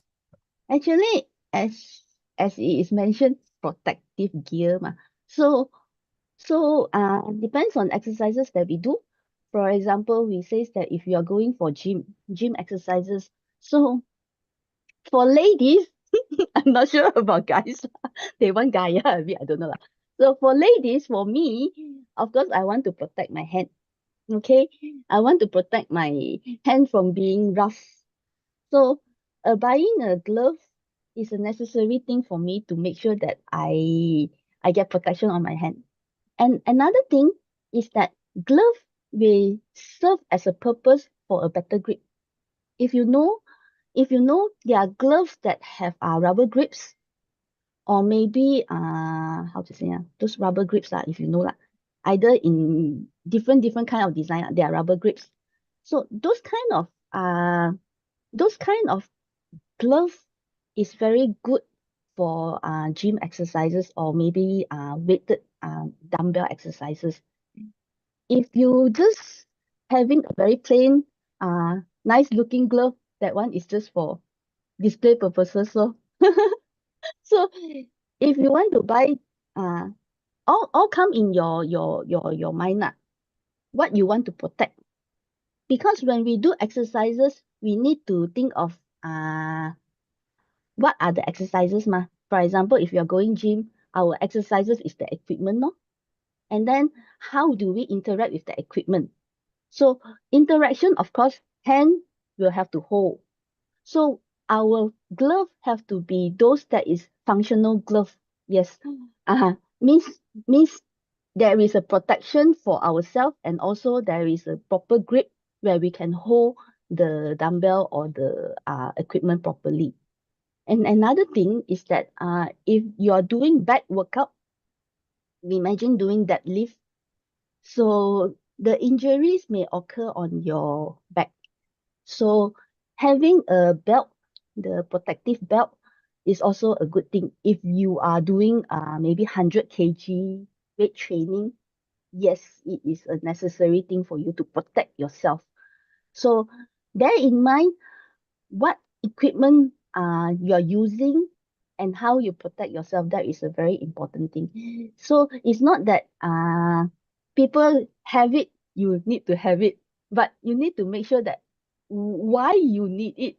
Actually, as it is mentioned, protective gear ma. So depends on exercises that we do. For example, we say that if you are going for gym exercises, so for ladies, I'm not sure about guys. They want gaya a bit, I don't know lah. So for ladies, for me, of course, I want to protect my hand. Okay, I want to protect my hand from being rough. So buying a glove is a necessary thing for me to make sure that I get protection on my hand. And another thing is that glove will serve as a purpose for a better grip. If you know, there are gloves that have rubber grips, or maybe how to say those rubber grips if you know lah, either in different kind of design there are rubber grips. So those kind of glove is very good for gym exercises or maybe weighted dumbbell exercises. If you just having a very plain nice looking glove, that one is just for display purposes. So so if you want to buy all come in your mind what you want to protect. Because when we do exercises, we need to think of what are the exercises ma. For example, if you're going gym, our exercises is the equipment, no? And then how do we interact with the equipment? So interaction, of course, hand will have to hold. So our glove have to be those that is functional glove. Yes. Means there is a protection for ourselves, and also there is a proper grip where we can hold the dumbbell or the equipment properly. And another thing is that if you're doing back workout, imagine doing deadlift, so the injuries may occur on your back. So having a belt, the protective belt, is also a good thing. If you are doing maybe 100 kg weight training, yes, it is a necessary thing for you to protect yourself. So bear in mind what equipment you're using and how you protect yourself. That is a very important thing. So it's not that people have it, you need to have it, but you need to make sure that why you need it.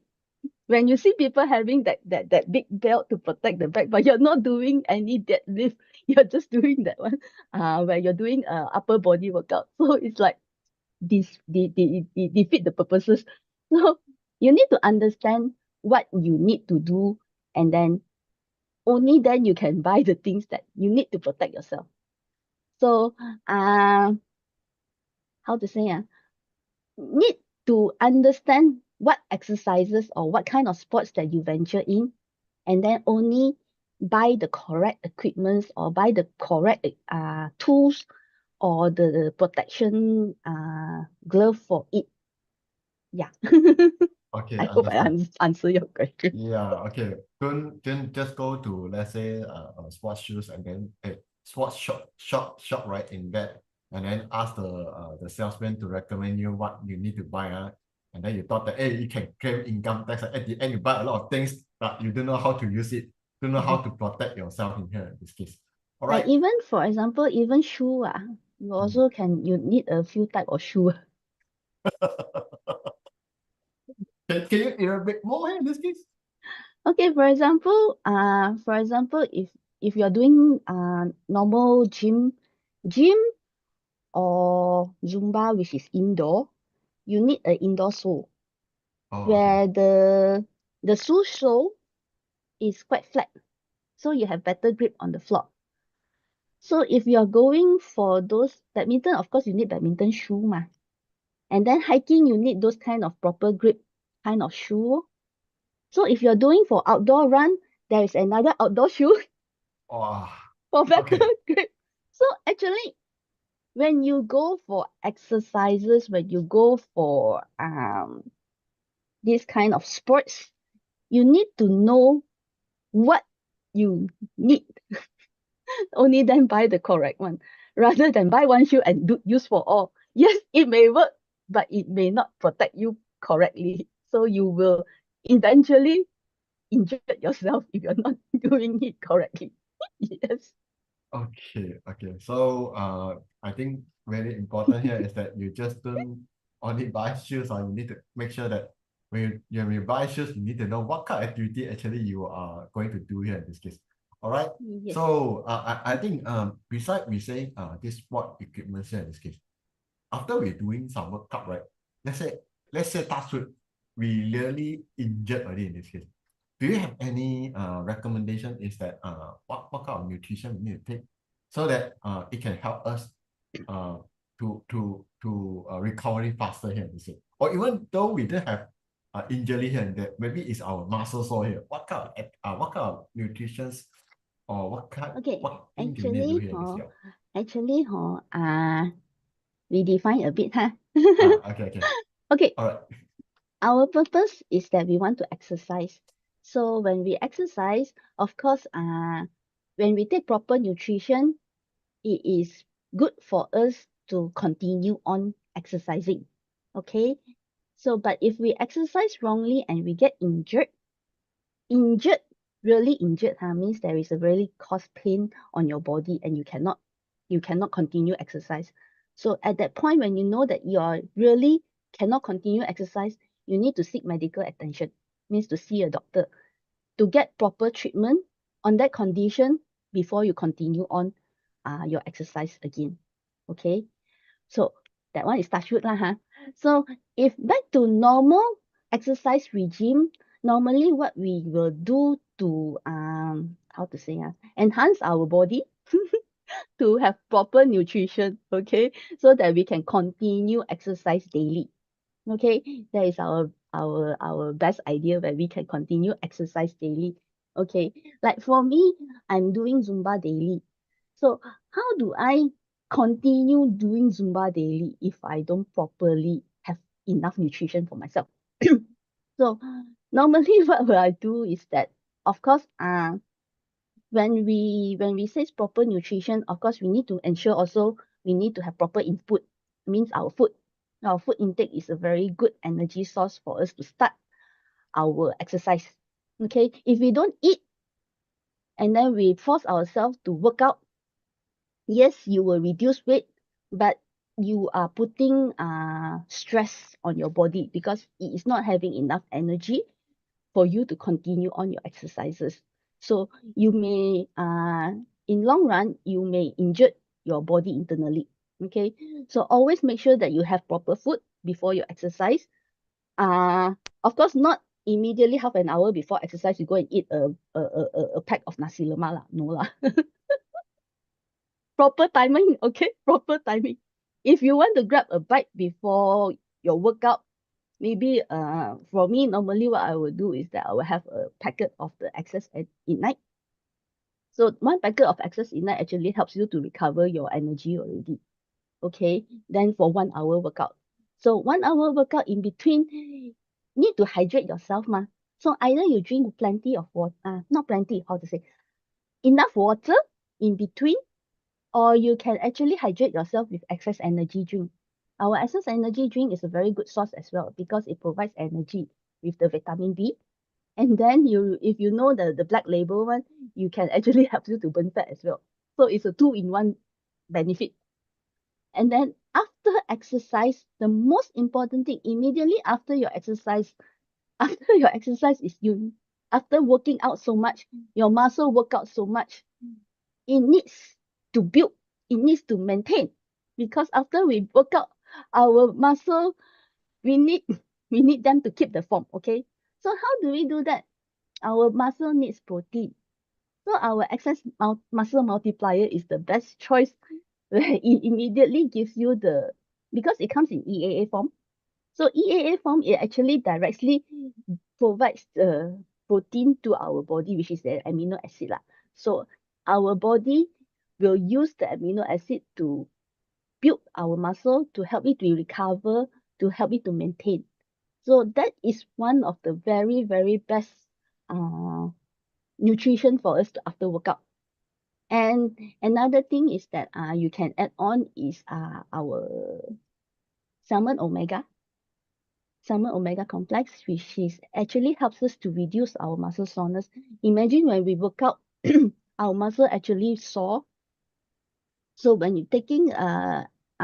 When you see people having that big belt to protect the back, but you're not doing any deadlift, you're just doing that one where you're doing upper body workout. So it's like defeat the purposes. So you need to understand what you need to do, and then only then you can buy the things that you need to protect yourself. So how to say need to understand what exercises or what kind of sports that you venture in, and then only buy the correct equipments or buy the correct tools or the protection glove for it. Yeah. Okay, I hope I answer your question. Yeah, okay. Don't just go to, let's say, sports shoes and then sports shop right in bed, and then ask the salesman to recommend you what you need to buy, and then you thought that, hey, you can claim income tax. At the end, you buy a lot of things, but you don't know how to use it, don't know how to protect yourself in here in this case. All right. Like even for example, even shoe you also you need a few type of shoe. Can you elaborate more in this case? Okay, for example, if you're doing normal gym or Zumba, which is indoor, you need an indoor sole. Where the shoe sole is quite flat, so you have better grip on the floor. So if you're going for those badminton, of course you need badminton shoe ma. And then hiking, you need those kind of proper grip kind of shoe. So if you're doing for outdoor run, there is another outdoor shoe Oh, for better okay. grip. So actually, when you go for exercises, when you go for this kind of sports, you need to know what you need. Only then buy the correct one, rather than buy one shoe and use for all. Yes, it may work, but it may not protect you correctly. So you will eventually injure yourself if you're not doing it correctly. Yes. Okay. So I think very important here is that you just don't only buy shoes, or you need to make sure that when you buy shoes, you need to know what kind of activity actually you are going to do here in this case. All right. Yes. So I think besides we say this sport equipment here in this case, after we're doing some workout, right? Let's say touch wood, we really injured already in this case. Do you have any recommendation? Is that what kind of nutrition we need to take so that it can help us to recovery faster here in this case? Or even though we don't have injury here and there, maybe it's our muscle sore here. What kind of nutritions or what thing do we need to do here in this case? Actually, we define a bit, huh? Okay. Okay. All right. Our purpose is that we want to exercise. So when we exercise, of course, when we take proper nutrition, it is good for us to continue on exercising. Okay. So, but if we exercise wrongly and we get really injured, means there is a really cause pain on your body and you cannot continue exercise. So at that point, when you know that you are really cannot continue exercise, you need to seek medical attention, means to see a doctor to get proper treatment on that condition before you continue on your exercise again. Okay, so that one is touch wood lah. So if back to normal exercise regime, normally what we will do to enhance our body to have proper nutrition, okay, so that we can continue exercise daily. Okay, that is our best idea where we can continue exercise daily. Okay, like for me, I'm doing Zumba daily. So how do I continue doing Zumba daily if I don't properly have enough nutrition for myself? So normally what will I do is that, of course, when we say proper nutrition, of course, we need to ensure also we need to have proper input, means our food. Our food intake is a very good energy source for us to start our exercise. Okay, if we don't eat and then we force ourselves to work out, yes, you will reduce weight, but you are putting stress on your body because it is not having enough energy for you to continue on your exercises. So you may, in long run, you may injure your body internally. Okay, so always make sure that you have proper food before your exercise. Of course, not immediately half an hour before exercise, you go and eat a pack of nasi lemak lah. No lah. Proper timing, okay? Proper timing. If you want to grab a bite before your workout, maybe for me, normally what I will do is that I will have a packet of the excess at night. So one packet of excess at night actually helps you to recover your energy already. Okay, then for 1 hour workout. So 1 hour workout in between, need to hydrate yourself, ma. So either you drink plenty of water, not plenty, how to say, enough water in between, or you can actually hydrate yourself with excess energy drink. Our excess energy drink is a very good source as well because it provides energy with the vitamin B. And then if you know the black label one, you can actually help you to burn fat as well. So it's a 2-in-1 benefit. And then after exercise, the most important thing immediately after your exercise is after working out so much, your muscle work out so much, it needs to build, it needs to maintain. Because after we work out our muscle, we need them to keep the form, okay? So how do we do that? Our muscle needs protein. So our excess muscle multiplier is the best choice where it immediately gives you because it comes in EAA form. So EAA form, it actually directly provides the protein to our body, which is the amino acid lah. So our body will use the amino acid to build our muscle, to help it to recover, to help it to maintain. So that is one of the very, very best nutrition for us to after workout. And another thing is that you can add on is our salmon omega complex, which is actually helps us to reduce our muscle soreness. Imagine when we work out, our muscle actually sore. So when you're taking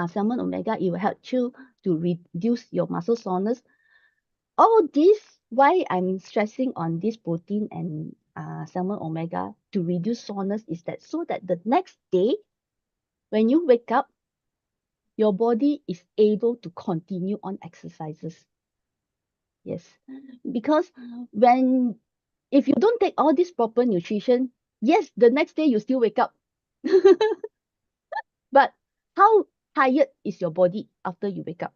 salmon omega, it will help you to reduce your muscle soreness. All this, why I'm stressing on this protein and salmon omega to reduce soreness is that so that the next day, when you wake up, your body is able to continue on exercises. Yes, because if you don't take all this proper nutrition, yes, the next day you still wake up. But how tired is your body after you wake up?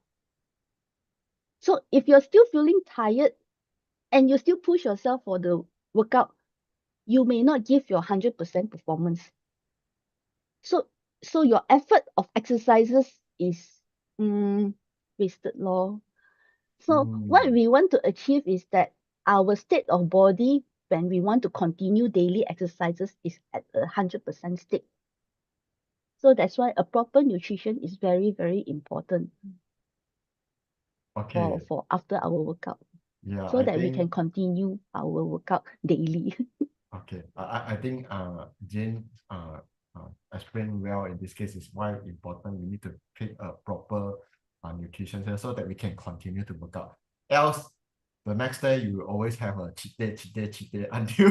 So if you're still feeling tired and you still push yourself for the workout, you may not give your 100% performance. So your effort of exercises is wasted lor. So what we want to achieve is that our state of body when we want to continue daily exercises is at 100% state. So that's why a proper nutrition is very, very important Okay. for after our workout. Yeah, So I that we think can continue our workout daily. okay. I think Jane explained well in this case is why important we need to take a proper nutrition here so that we can continue to work out. Else, the next day you will always have a cheat day until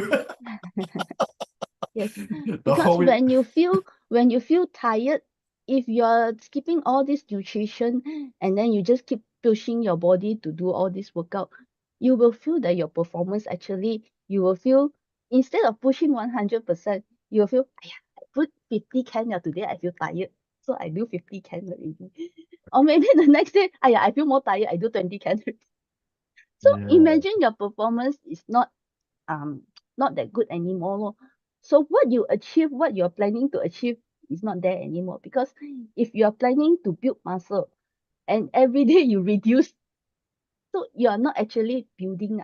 Yes, the because whole week. when you feel tired, if you're skipping all this nutrition and then you just keep pushing your body to do all this workout, you will feel that your performance actually, you will feel instead of pushing 100%, you will feel, I put 50 can today, I feel tired. So I do 50 can already. Or maybe the next day, I feel more tired, I do 20 can. So Yeah. imagine your performance is not that good anymore lor. So what you achieve, what you're planning to achieve is not there anymore. Because if you're planning to build muscle and every day you reduce, so you're not actually building.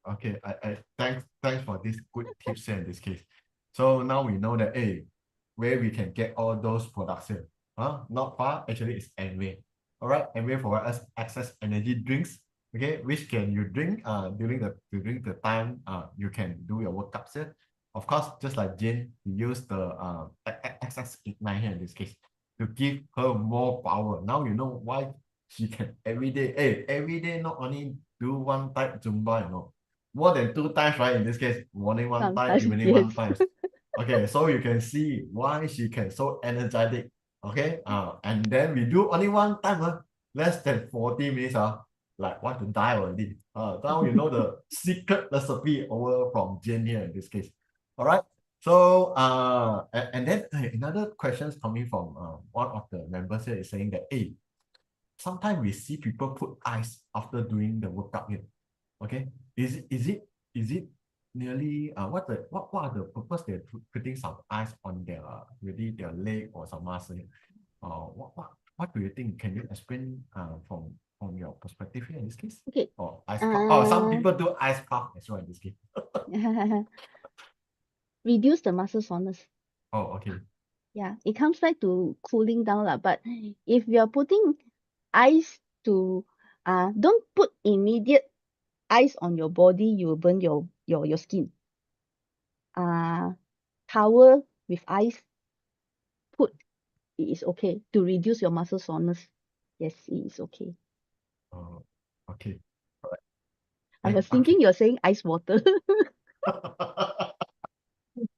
Okay, I thanks for this good tips here in this case. So now we know that where we can get all those products here. Not far, actually it's Amway. All right, Amway for us access energy drinks. Okay, which can you drink during the time you can do your workouts here. Of course, just like Jane, we use the access ignite here in this case to give her more power. Now you know why she can every day not only do one type Zumba, more than 2 times, right? In this case, morning one time, Sometimes, evening yes. one times. Okay, so you can see why she can so energetic. Okay, and then we do only one time, less than 40 minutes, like want to die already. Now you know the secret recipe over from Jane here in this case. All right. So and then another questions coming from one of the members here is saying that sometimes we see people put ice after doing the workout here. Okay, is it nearly what are the purpose they're putting some ice on their really their leg or some muscle here? What do you think? Can you explain from your perspective here in this case? Okay. Or ice pack? Some people do ice pack as well in this case. Reduce the muscle soreness. Okay. Yeah, it comes back to cooling down lah. But if you're putting ice to don't put immediate ice on your body, you will burn your skin. Towel with ice, put, it is okay to reduce your muscle soreness. Yes, it is okay. Okay. All right. I was thinking you're saying ice water.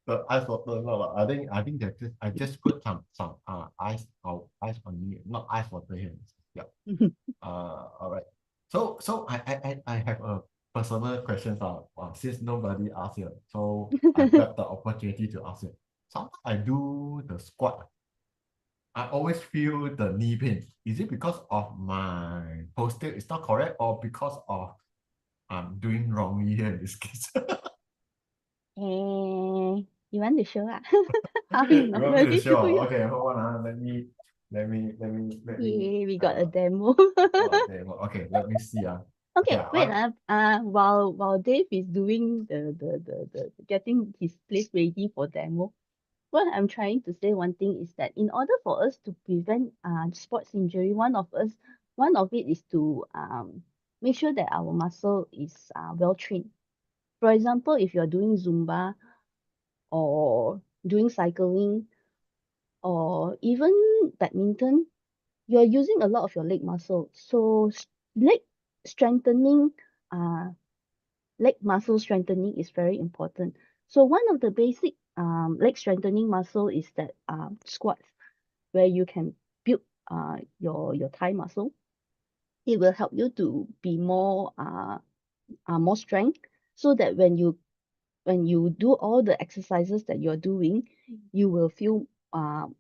The ice water, no, I think that I just put some ice on me, not ice water here. Yeah. All right. So I have a personal question since nobody asked here, so I got the opportunity to ask it. Sometimes I do the squat. I always feel the knee pain. Is it because of my posture is not correct or because of I'm doing wrongly here in this case? You want to show how you You want me to normally do show? it? Okay, hold on. Let me. Yeah, we got a demo. Okay, okay, let me see. Okay, Okay, wait. While Dave is doing the getting his place ready for demo, what I'm trying to say one thing is that in order for us to prevent sports injury, one of it is to make sure that our muscle is well trained. For example, if you're doing Zumba or doing cycling or even badminton, you're using a lot of your leg muscle. So leg strengthening, leg muscle strengthening is very important. So one of the basic leg strengthening muscle is that squats, where you can build your thigh muscle. It will help you to be more strength, so that when you do all the exercises that you're doing, you will feel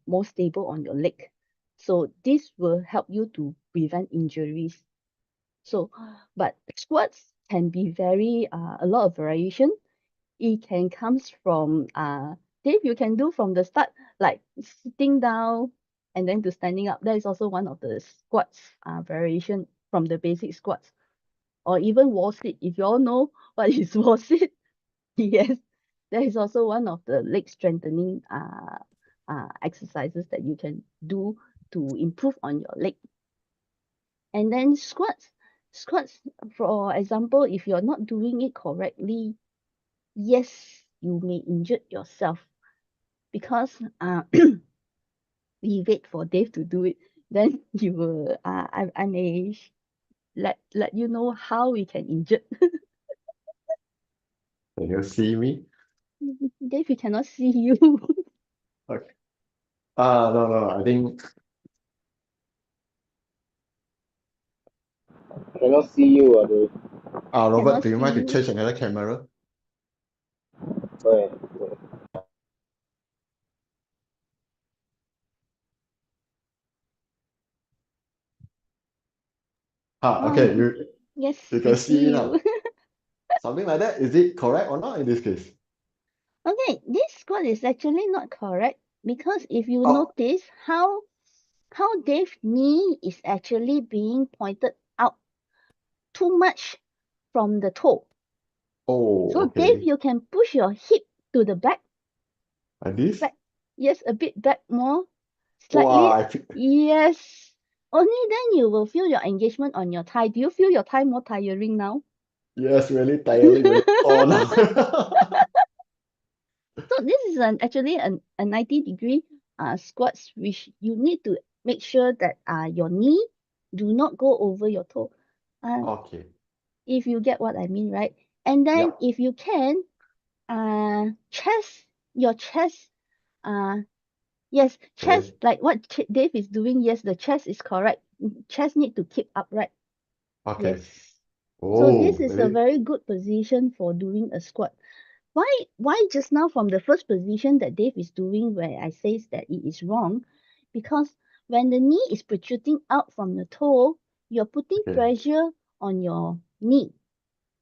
more stable on your leg. So this will help you to prevent injuries. So, but squats can be very a lot of variation. It can comes from Dave, you can do from the start, like sitting down and then to standing up. That is also one of the squats variation from the basic squats. Or even wall sit. If you all know what is wall sit, yes, that is also one of the leg strengthening exercises that you can do to improve on your leg. And then squats, for example, if you're not doing it correctly, yes, you may injure yourself, because we wait for Dave to do it. Then you will I may let you know how we can injure. Can you see me? Dave, we cannot see you. Okay. No, I think Cannot see you, Dave. Robert, Cannot do you mind see to you. change another camera? Right. Okay, Yes, you we can see see me you. now. Something like that. Is it correct or not in this case? Okay, this squat is actually not correct, because if you Oh, notice how Dave's knee is actually being pointed out too much from the toe. oh, So Dave, okay. you can push your hip to the back. Like this? Back. Yes, a bit back more. Wow, Slightly. Yes. Only then you will feel your engagement on your thigh. Do you feel your thigh more tiring now? yes, really tiring, really sore now. So this is actually a 90-degree squats, which you need to make sure that your knee do not go over your toe. Okay. If you get what I mean, right? And then Yeah. if you can, your chest, yes, chest, Okay. like what Dave is doing, yes, the chest is correct. Chest need to keep upright. Okay. Yes. So Oh, this is a really? very good position for doing a squat. Why just now from the first position that Dave is doing, where I says that it is wrong? Because when the knee is protruding out from the toe, you're putting Okay. pressure on your knee.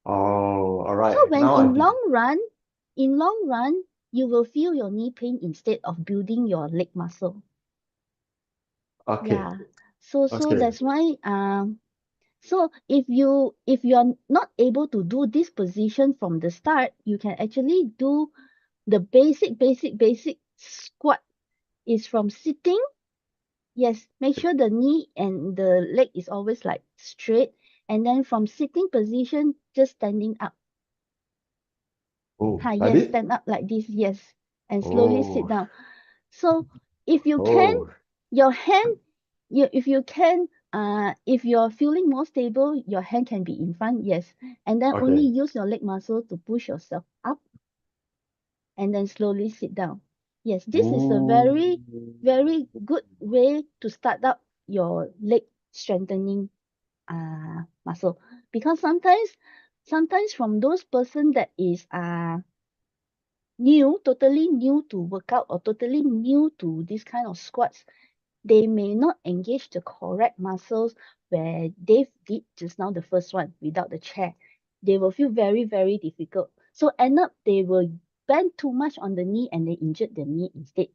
Oh, all So right. when Now I in did. long run, you will feel your knee pain instead of building your leg muscle. Okay. Yeah. So Okay. that's why so if you're not able to do this position from the start, you can actually do the basic squat is from sitting. Yes, make sure the knee and the leg is always like straight, and then from sitting position, just standing up. Oh, like Yes, this? stand up like this, yes, and slowly sit Oh, down. So if you can, oh, your hand, if you can, if you're feeling more stable, your hand can be in front, yes, and then only okay. use your leg muscle to push yourself up, and then slowly sit down. Yes, this is a Ooh. very good way to start up your leg strengthening muscle, because sometimes from those person that is totally new to workout or totally new to this kind of squats, they may not engage the correct muscles where Dave did just now, the first one without the chair. they will feel very, very difficult. So end up they will bend too much on the knee and they injured the knee instead.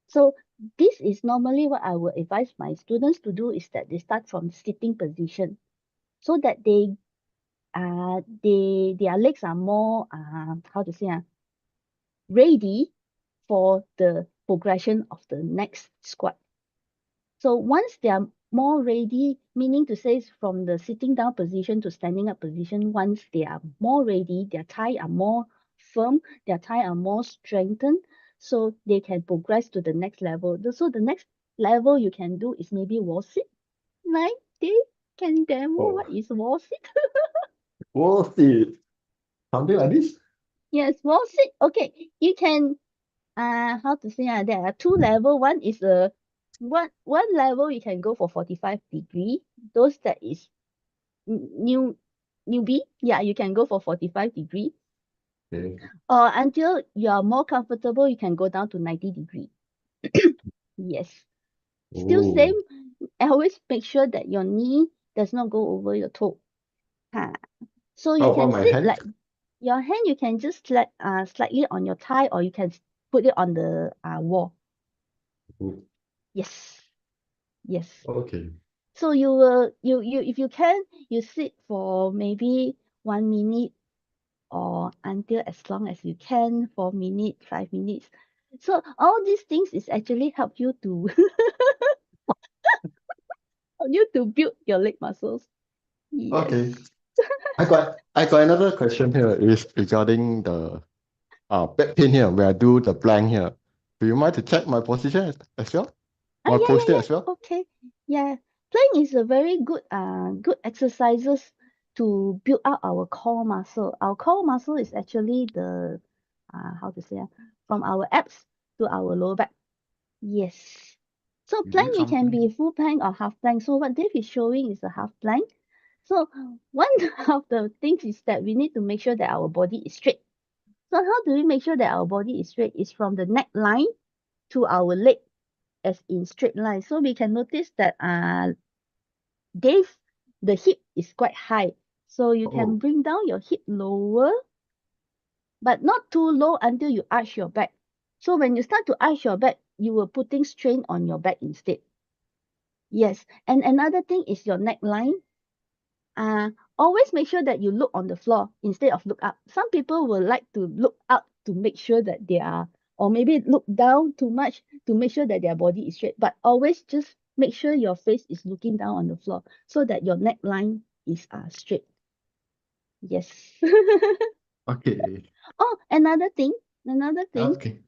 So this is normally what I would advise my students to do, is that they start from sitting position so that their legs are more how to say ready for the progression of the next squat. So once they are more ready, meaning to say from the sitting down position to standing up position, once they are more ready, their thigh are more firm, their thigh are more strengthened, so they can progress to the next level. So the next level you can do is maybe wall sit. Like they can demo what is wall sit. We'll see. Something like this. Yes, wall sit. Okay, you can how to say there are two level. One is one level you can go for 45 degree. Those that is newbie, yeah, you can go for 45 degree. Okay. Or until you are more comfortable, you can go down to 90 degree. Yes. Still Ooh. same. Always make sure that your knee does not go over your toe. So you How can about my sit hand? like your hand, you can just slightly on your thigh, or you can put it on the wall. Ooh. Yes. Yes. Okay. So you will you if you can, you sit for maybe 1 minute or until as long as you can, 4 minutes, 5 minutes. So all these things is actually help you to help you to build your leg muscles. Yes. Okay. I got another question here is regarding the back pain here where I do the plank here. Do you mind to check my position as well? My posture as well? Okay. Yeah. Plank is a very good exercises to build up our core muscle. Our core muscle is actually the how to say from our abs to our lower back. Yes. So You plank did it can something. be full plank or half plank. So what Dave is showing is a half plank. So one of the things is that we need to make sure that our body is straight. So how do we make sure that our body is straight? Is from the neckline to our leg as in straight line. So we can notice that Dave, the hip is quite high. So you can Oh, bring down your hip lower, but not too low until you arch your back. So when you start to arch your back, you will putting strain on your back instead. Yes. And another thing is your neckline. Always make sure that you look on the floor instead of look up. Some people will like to look up to make sure that they are, or maybe look down too much to make sure that their body is straight. But always just make sure your face is looking down on the floor so that your neckline is straight. Yes. okay. Oh, another thing Okay.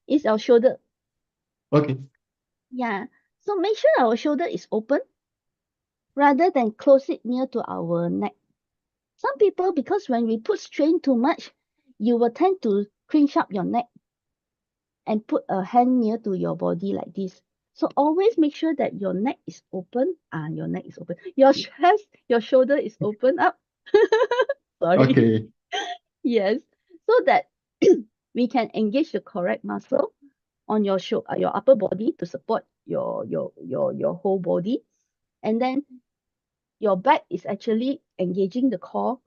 is our shoulder. Okay. Yeah. So make sure our shoulder is open rather than close it near to our neck. Some people, because when we put strain too much, you will tend to cringe up your neck and put a hand near to your body like this. So always make sure that your neck is open. Your neck is open. Your chest, your shoulder is open up. Sorry. Okay. Yes. So that we can engage the correct muscle on your your upper body to support your whole body. And then your back is actually engaging the core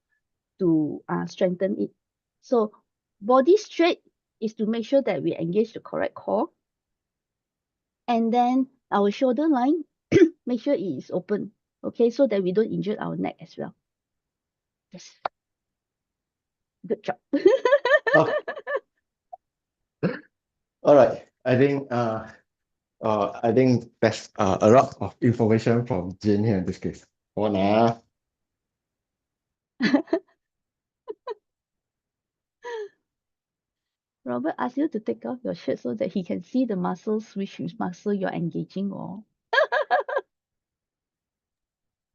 to strengthen it. So body straight is to make sure that we engage the correct core. And then our shoulder line, make sure it is open. Okay, so that we don't injure our neck as well. Yes. Good job. Oh, all right. I think that's a lot of information from Jane here in this case. Hold on. Robert asked you to take off your shirt so that he can see the muscles, which muscle you're engaging or.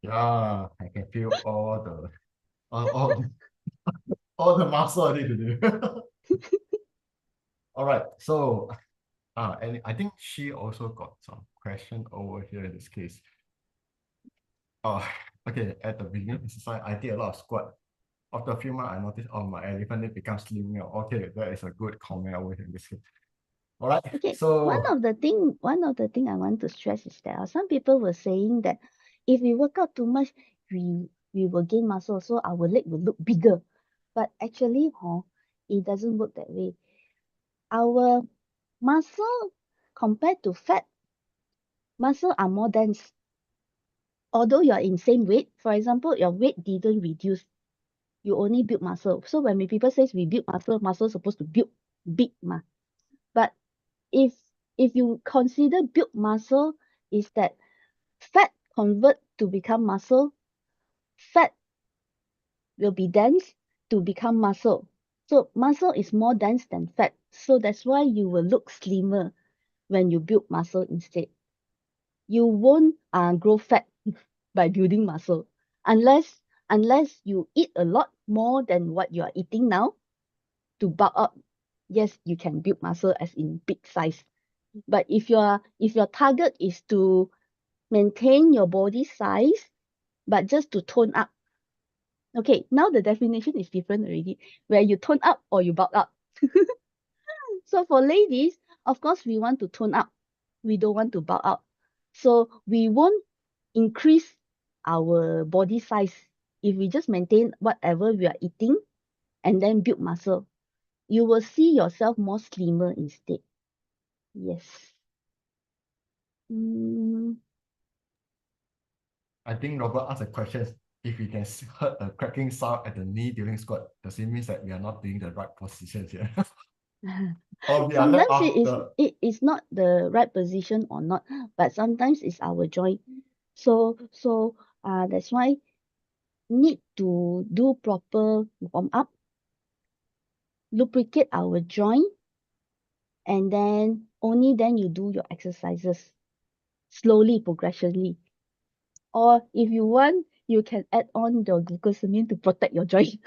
Yeah, I can feel all all the muscle I need to do. All right. So and I think she also got some question over here in this case. Okay, at the beginning of exercise, I did a lot of squat. After a few months, I noticed, my elephant leg becomes slimmer. Okay, that is a good comment over here in this case. All right. Okay, So one of the thing I want to stress is that some people were saying that if we work out too much, we will gain muscle, so our leg will look bigger. But actually, it doesn't work that way. Our muscle compared to fat, muscle are more dense. Although you're in same weight, for example, your weight didn't reduce, you only build muscle. So when people says we build muscle, muscle supposed to build big But if you consider build muscle, is that fat convert to become muscle, fat will be dense to become muscle. So muscle is more dense than fat. So that's why you will look slimmer when you build muscle instead. You won't grow fat by building muscle unless you eat a lot more than what you are eating now to bulk up. Yes, you can build muscle as in big size. But if your target is to maintain your body size, but just to tone up. Okay, now the definition is different already, where you tone up or you bulk up. So for ladies, of course, we want to tone up. We don't want to bulk up. So we won't increase our body size if we just maintain whatever we are eating and then build muscle. You will see yourself more slimmer instead. Yes. I think Robert asked a question. If we can hear a cracking sound at the knee during squat, does it mean that we are not doing the right positions here? Or we are lack Sometimes of it is not the right position or not, but sometimes it's our joint. So that's why need to do proper warm up, lubricate our joint, and then only then you do your exercises slowly, progressively. Or if you want, you can add on your glucosamine to protect your joint.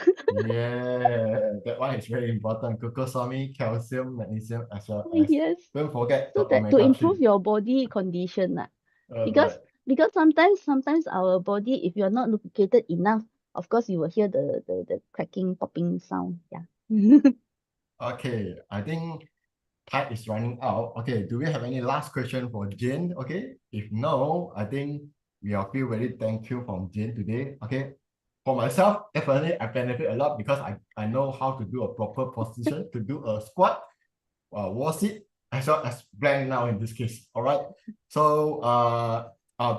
Yeah, that one is very important. Glucosamine, calcium, magnesium, as well as Yes. don't forget So the that to omega improve 3. your body condition. Right. Because sometimes our body, if you're not lubricated enough, of course you will hear the cracking, popping sound. Yeah. Okay, I think time is running out. Okay, do we have any last question for Jane? Okay, if no, I think we are feel very thankful from Jane today. Okay, for myself, definitely I benefit a lot because I know how to do a proper position to do a squat, wall sit, as well as plank now in this case. All right. So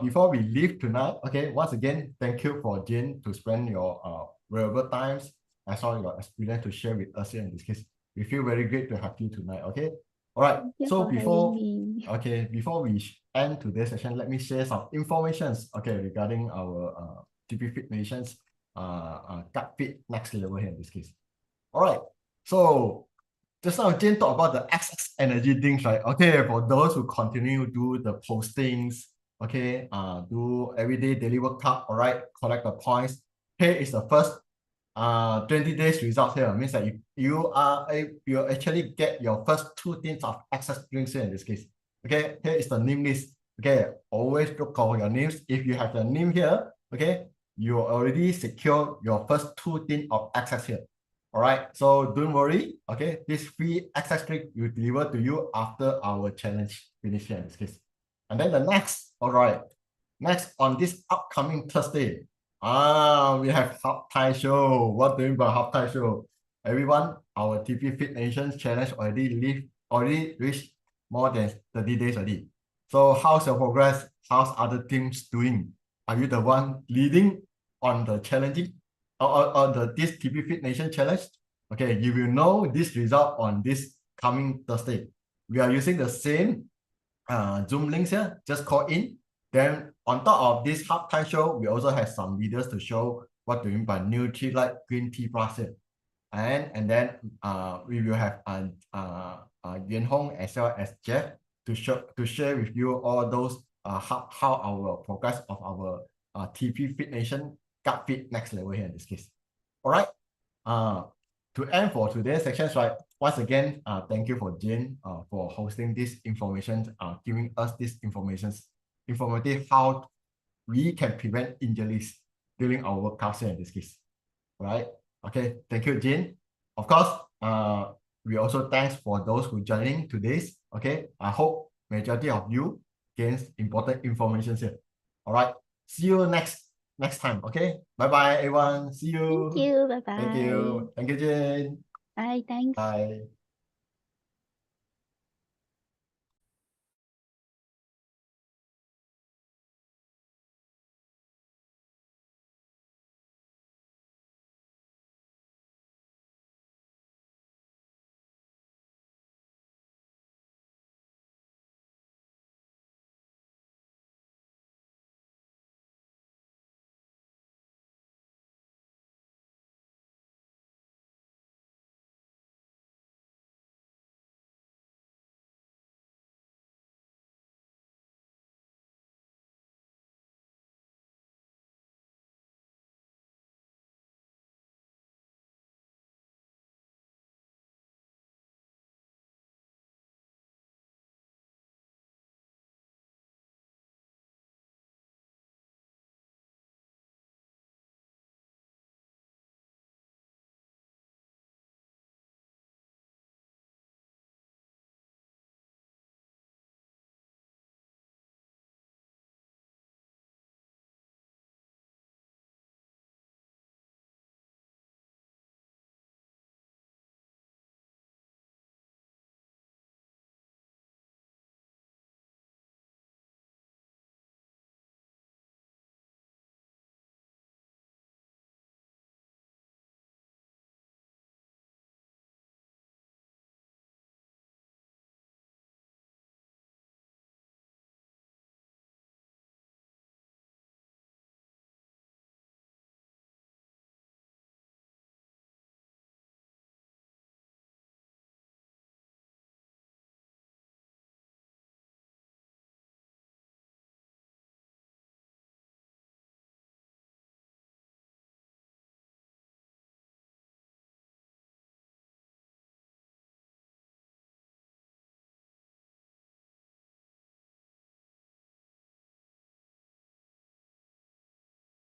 before we leave tonight, okay, once again, thank you for Jane to spend your valuable times as well as your experience to share with us here in this case. We feel very great to have you tonight. Okay. All right. Thank you So for before having me. before we end today's session, let me share some informations regarding our TPFitNation's gut fit next level here in this case. All right. So just now Jane talked about the XX energy things, right? Okay, for those who continue to do the postings, okay, do everyday daily workout, all right, collect the points. Here is the first 20 days results here. Means that you actually get your first 2 tins of access drinks here in this case. Okay, here is the name list. Okay, always look for your names. If you have the name here, okay, you already secure your first 2 tins of access here. All right, so don't worry. Okay, this free access drink will deliver to you after our challenge finish here in this case. And then the next, all right, next on this upcoming Thursday, we have halftime show. What do you mean by halftime show? Everyone, our TPFitNation challenge already reached more than 30 days already. So how's your progress? How's other teams doing? Are you the one leading on the challenging or this TPFitNation challenge? Okay, you will know this result on this coming Thursday. We are using the same Zoom links here. Just call in. Then on top of this halftime show, we also have some videos to show what do you mean by Nutrilite Green Tea Plus here. And then we will have Yuan Hong as well as Jeff to share with you all those how our progress of our TPFitNation gut fit next level here in this case. All right. To end for today's sections, right? Once again, thank you for Jane for hosting this information, giving us this informative how we can prevent injuries during our workouts here in this case. All right. Okay. Thank you, Jane. Of course, we also thanks for those who joining today's. Okay. I hope majority of you gains important information here. All right. See you next next time. Okay. Bye bye, everyone. See you. Thank you. Bye bye. Thank you. Thank you, Jane. Bye. Thanks. Bye.